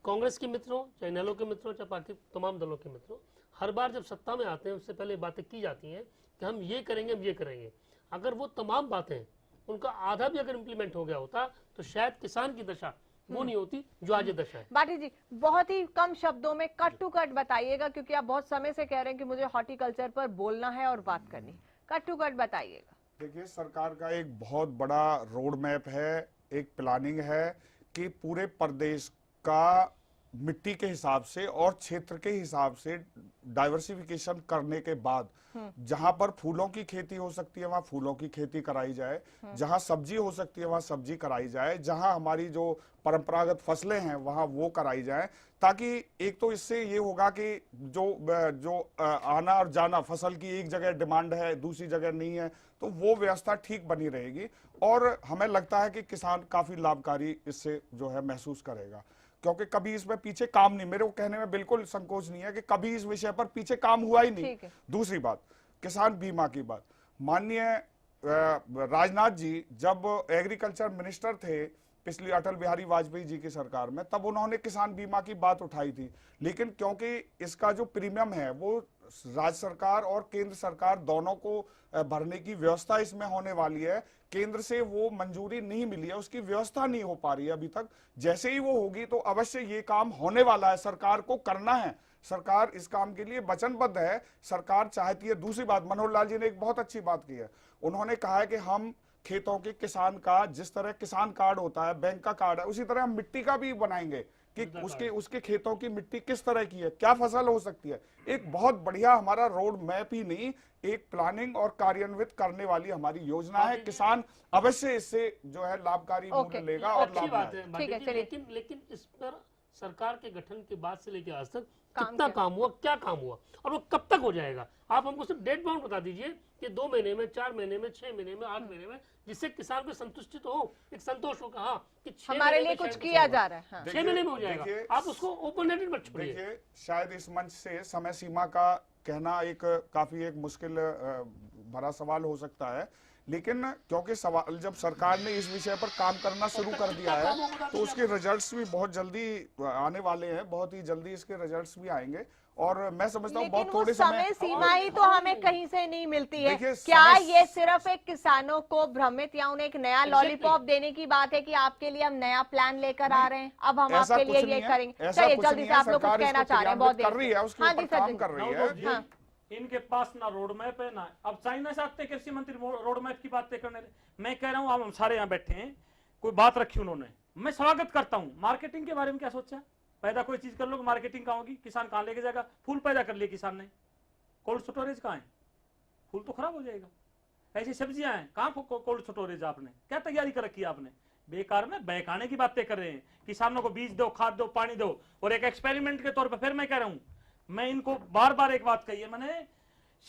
कांग्रेस के मित्रों, चाहे इनेलो के मित्रों, चाहे बाकी तमाम दलों के मित्रों, हर बार जब सत्ता में आते हैं उससे पहले बातें की जाती हैं कि हम ये करेंगे, हम ये करेंगे। अगर वो तमाम बातें उनका आधा भी अगर इम्प्लीमेंट हो गया होता तो शायद किसान की दशा वो नहीं होती जो आज ये दशा है। बाटी जी, बहुत ही कम शब्दों में कट टू कट बताइएगा, क्योंकि आप बहुत समय से कह रहे हैं कि मुझे हॉर्टिकल्चर पर बोलना है और बात करनी। कट टू कट बताइएगा। देखिए, सरकार का एक बहुत बड़ा रोड मैप है, एक प्लानिंग है कि पूरे प्रदेश का मिट्टी के हिसाब से और क्षेत्र के हिसाब से डाइवर्सिफिकेशन करने के बाद जहां पर फूलों की खेती हो सकती है वहां फूलों की खेती कराई जाए, जहां सब्जी हो सकती है वहां सब्जी कराई जाए, जहां हमारी जो परंपरागत फसलें हैं वहां वो कराई जाए, ताकि एक तो इससे ये होगा कि जो आना और जाना फसल की एक जगह डिमांड है दूसरी जगह नहीं है, तो वो व्यवस्था ठीक बनी रहेगी और हमें लगता है कि किसान काफी लाभकारी इससे जो है महसूस करेगा, क्योंकि कभी इसमें पीछे काम नहीं, मेरे को कहने में बिल्कुल संकोच नहीं है कि कभी इस विषय पर पीछे काम हुआ ही नहीं। दूसरी बात, किसान बीमा की बात, माननीय राजनाथ जी जब एग्रीकल्चर मिनिस्टर थे पिछली अटल बिहारी वाजपेयी जी की सरकार में, तब उन्होंने किसान बीमा की बात उठाई थी, लेकिन क्योंकि इसका जो प्रीमियम है वो राज्य सरकार और केंद्र सरकार दोनों को भरने की व्यवस्था इसमें होने वाली है। केंद्र से वो मंजूरी नहीं मिली है, उसकी व्यवस्था नहीं हो पा रही है अभी तक। जैसे ही वो होगी तो अवश्य ये काम होने वाला है, सरकार को करना है, सरकार इस काम के लिए वचनबद्ध है, सरकार चाहती है। दूसरी बात, मनोहर लाल जी ने एक बहुत अच्छी बात की है, उन्होंने कहा है कि हम खेतों के किसान का, जिस तरह किसान कार्ड होता है, बैंक का कार्ड है, उसी तरह हम मिट्टी का भी बनाएंगे कि उसके खेतों की मिट्टी किस तरह की है, क्या फसल हो सकती है। एक बहुत बढ़िया हमारा रोड मैप ही नहीं, एक प्लानिंग और कार्यान्वित करने वाली हमारी योजना है। किसान अवश्य इससे जो है लाभकारी मूल्य लेगा और अच्छी बात है। ठीक है, चलिए। लेकिन इस पर सरकार के गठन के बाद से लेकर आज तक कितना काम हुआ, क्या काम हुआ और वो कब तक हो जाएगा? आप हमको सिर्फ डेट बाउंड बता दीजिए कि 2 महीने में, 4 महीने में, 6 महीने में, 8 महीने में, जिससे किसान को संतुष्टि तो हो, एक संतोष हो, कहा कि हमारे लिए कुछ किया जा रहा है। हाँ। 6 महीने में हो जाएगा। आप उसको ओपन एंडेड मत छोड़िए। देखिए, शायद इस मंच से समय सीमा का कहना एक काफी एक मुश्किल भरा सवाल हो सकता है, लेकिन क्योंकि सवाल जब सरकार ने इस विषय पर काम करना शुरू कर दिया है तो उसके रिजल्ट्स भी बहुत जल्दी आने वाले हैं, बहुत ही जल्दी इसके रिजल्ट्स भी आएंगे। और मैं समझता हूँ बहुत थोड़े समय सीमा ही तो हमें कहीं से नहीं मिलती है। क्या ये सिर्फ एक किसानों को भ्रमित या उन्हें एक नया लॉलीपॉप देने की बात है कि आपके लिए हम नया प्लान लेकर आ रहे हैं, अब हम आपके लिए ये करेंगे? चलिए जल्दी से, आप लोग कुछ कहना चाह रहे हैं, बहुत कर रही है, उसके ऊपर काम कर रही है। इनके पास ना रोड मैप है ना, अब चाइना से आते कृषि मंत्री रोड मैप की बातें करने। मैं कह रहा हूँ हम सारे यहाँ बैठे हैं, कोई बात रखी उन्होंने, मैं स्वागत करता हूँ। मार्केटिंग के बारे में क्या सोचा? पैदा कोई चीज कर लो, मार्केटिंग कहाँ होगी? किसान कहाँ लेके जाएगा? फूल पैदा कर लिए किसान ने, कोल्ड स्टोरेज कहाँ है? फूल तो खराब हो जाएगा। ऐसी सब्जियां हैं, कहाँ कोल्ड स्टोरेज? आपने क्या तैयारी कर रखी है? आपने बेकार में बहकाने की बातें कर रहे हैं। किसानों को बीज दो, खाद दो, पानी दो, और एक एक्सपेरिमेंट के तौर पर फिर मैं कह रहा हूँ, मैं इनको बार बार एक बात कही है मैंने,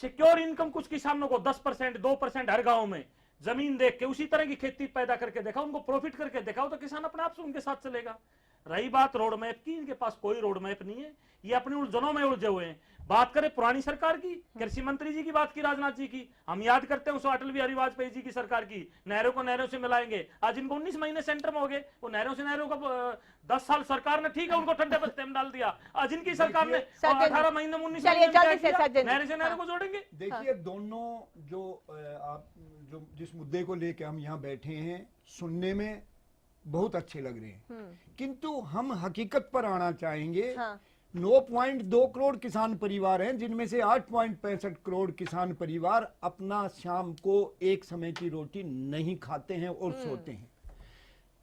सिक्योर इनकम कुछ किसानों को 10%, 2% हर गांव में जमीन देख के उसी तरह की खेती पैदा करके देखा, उनको प्रॉफिट करके दिखाओ तो किसान अपने आप से उनके साथ चलेगा। रही बात रोड मैप की, इनके पास कोई रोड मैप नहीं है, ये अपनी उलझनों में उलझे हुए हैं। बात करें पुरानी सरकार की, कृषि मंत्री जी की बात की, राजनाथ जी की, हम याद करते हैं उस अटल बिहारी वाजपेयी जी की सरकार की, नहरों को नहरों से मिलाएंगे। आज इनको 19 महीने सेंटर में हो गए, वो नहरों से नहरों का 10 साल सरकार ने ठीक है उनको ठंडे बस्ते में डाल दिया। आज इनकी सरकार ने 18 महीने में 19 महीने नहरों से नहरों को जोड़ेंगे। देखिए, दोनों जो आप जो जिस मुद्दे को लेकर हम यहाँ बैठे हैं, सुनने में बहुत अच्छे लग रहे हैं, किंतु हम हकीकत पर आना चाहेंगे। 9.2 करोड़ किसान परिवार हैं, जिनमें से 8.65 करोड़ किसान परिवार अपना शाम को एक समय की रोटी नहीं खाते हैं और सोते हैं।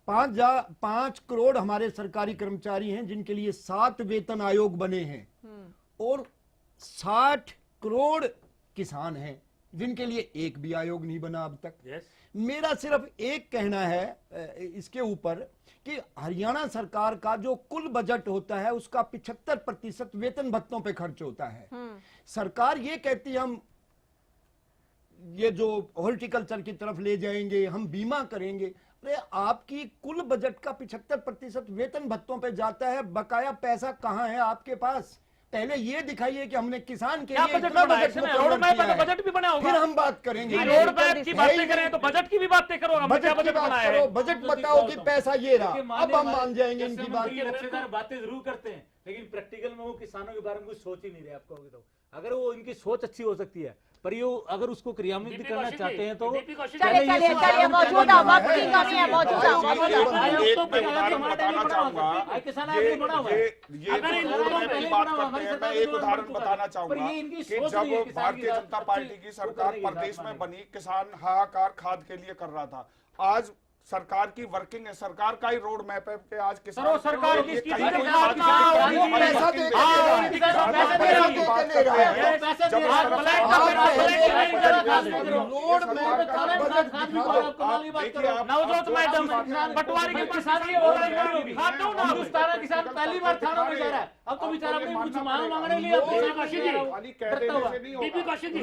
5 करोड़ हमारे सरकारी कर्मचारी हैं जिनके लिए 7 वेतन आयोग बने हैं, और 60 करोड़ किसान हैं जिनके लिए एक भी आयोग नहीं बना अब तक। मेरा सिर्फ एक कहना है इसके ऊपर कि हरियाणा सरकार का जो कुल बजट होता है उसका 75% वेतन भत्तों पे खर्च होता है। सरकार ये कहती है हम ये जो हॉर्टिकल्चर की तरफ ले जाएंगे, हम बीमा करेंगे। अरे आपकी कुल बजट का 75% वेतन भत्तों पे जाता है, बकाया पैसा कहाँ है आपके पास? पहले ये दिखाइए कि हमने किसान के लिए इतना बजट बजट भी बना होगा, फिर हम बात करेंगे। रोड मैप की बातें करें तो बजट की भी बातें करो, बजट बताओ कि पैसा ये रहा, अब हम मान जाएंगे इनकी बात। बातें जरूर करते हैं, लेकिन प्रैक्टिकल में वो किसानों के बारे में कुछ सोच ही नहीं रहे। आप कहोगे तो अगर वो इनकी सोच अच्छी हो सकती है, पर ये अगर उसको क्रियान्वित करना चाहते हैं तो चलिए मौजूदा वक्त की कमी है, मौजूदा मैं एक उदाहरण बताना चाहूंगा कि जब भारतीय जनता पार्टी की सरकार प्रदेश में बनी, किसान हाहाकार खाद के लिए कर रहा था। आज सरकार की वर्किंग है, सरकार का ही रोड मैप है कि आज किसान सरकार की नवजोत मैडम पटवारी के किसान पहली बार थानों में जा रहा है, अब तो बेचारा कुछ मांगने लिए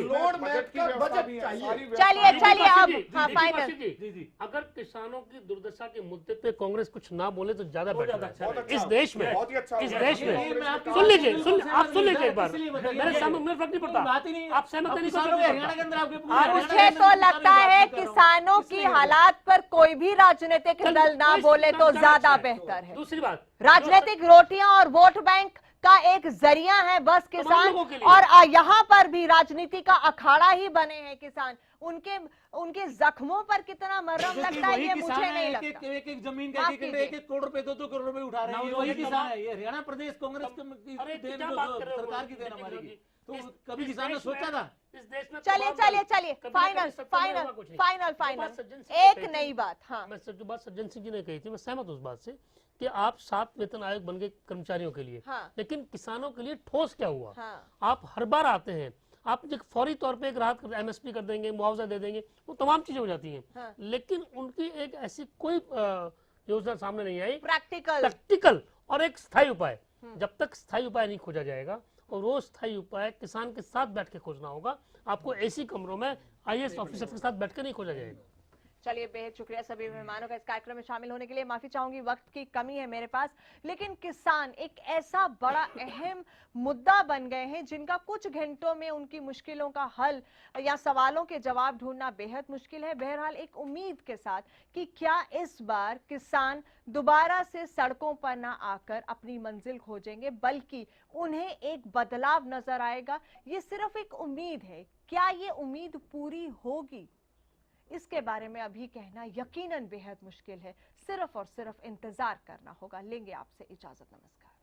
रोड मैप का बजट चाहिए। चलिए अब हाँ फाइनल। जी अगर किसानों की दुर्दशा के मुद्दे पे कांग्रेस कुछ ना बोले तो ज्यादा बेहतर है इस देश में। इस देश में सुन लीजिए, आप सुन लीजिए एक बार, मेरे सामने में फर्क नहीं पड़ता, आप सहमत नहीं। मुझे तो लगता है किसानों की हालात पर कोई भी राजनीतिक दल ना बोले तो ज्यादा बेहतर है। दूसरी बात, राजनीतिक रोटियां और वोट बैंक का एक जरिया है बस किसान, और यहाँ पर भी राजनीति का अखाड़ा ही बने हैं किसान। उनके जख्मों पर कितना मरहम लगता है ये मुझे नहीं लगता। एक जमीन का एक करोड़ रुपए 2-2 करोड़ रुपए उठा रहे हैं, वही किसान है। ये हरियाणा प्रदेश कांग्रेस सरकार की देन हमारी, तो कभी किसान ने सोचा था इस देश में? चलिए फाइनल एक नई बात। हाँ, मैं जो बात सज्जन सिंह जी ने कही थी, मैं सहमत उस बात से कि आप 7 वेतन आयोग बन गए कर्मचारियों के लिए, हाँ। लेकिन किसानों के लिए ठोस क्या हुआ? हाँ। आप हर बार आते हैं, आप जो फौरी तौर पे एक राहत MSP कर देंगे, मुआवजा दे देंगे, वो तमाम चीजें हो जाती हैं, हाँ। लेकिन उनकी एक ऐसी कोई योजना सामने नहीं आई प्रैक्टिकल और एक स्थायी उपाय। जब तक स्थायी उपाय नहीं खोजा जाएगा, और वो स्थायी उपाय किसान के साथ बैठ के खोजना होगा, आपको ऐसी कमरों में IAS ऑफिसर के साथ बैठ के नहीं खोजा जाएगा। चलिए, बेहद शुक्रिया सभी मेहमानों का इस कार्यक्रम में शामिल होने के लिए। माफी चाहूंगी, वक्त की कमी है मेरे पास, लेकिन किसान एक ऐसा बड़ा अहम मुद्दा बन गए हैं जिनका कुछ घंटों में उनकी मुश्किलों का हल या सवालों के जवाब ढूंढना बेहद मुश्किल है। बहरहाल एक उम्मीद के साथ कि क्या इस बार किसान दोबारा से सड़कों पर ना आकर अपनी मंजिल खोजेंगे, बल्कि उन्हें एक बदलाव नजर आएगा। ये सिर्फ एक उम्मीद है, क्या ये उम्मीद पूरी होगी इसके बारे में अभी कहना यकीनन बेहद मुश्किल है। सिर्फ और सिर्फ इंतजार करना होगा। लेंगे आपसे इजाजत, नमस्कार।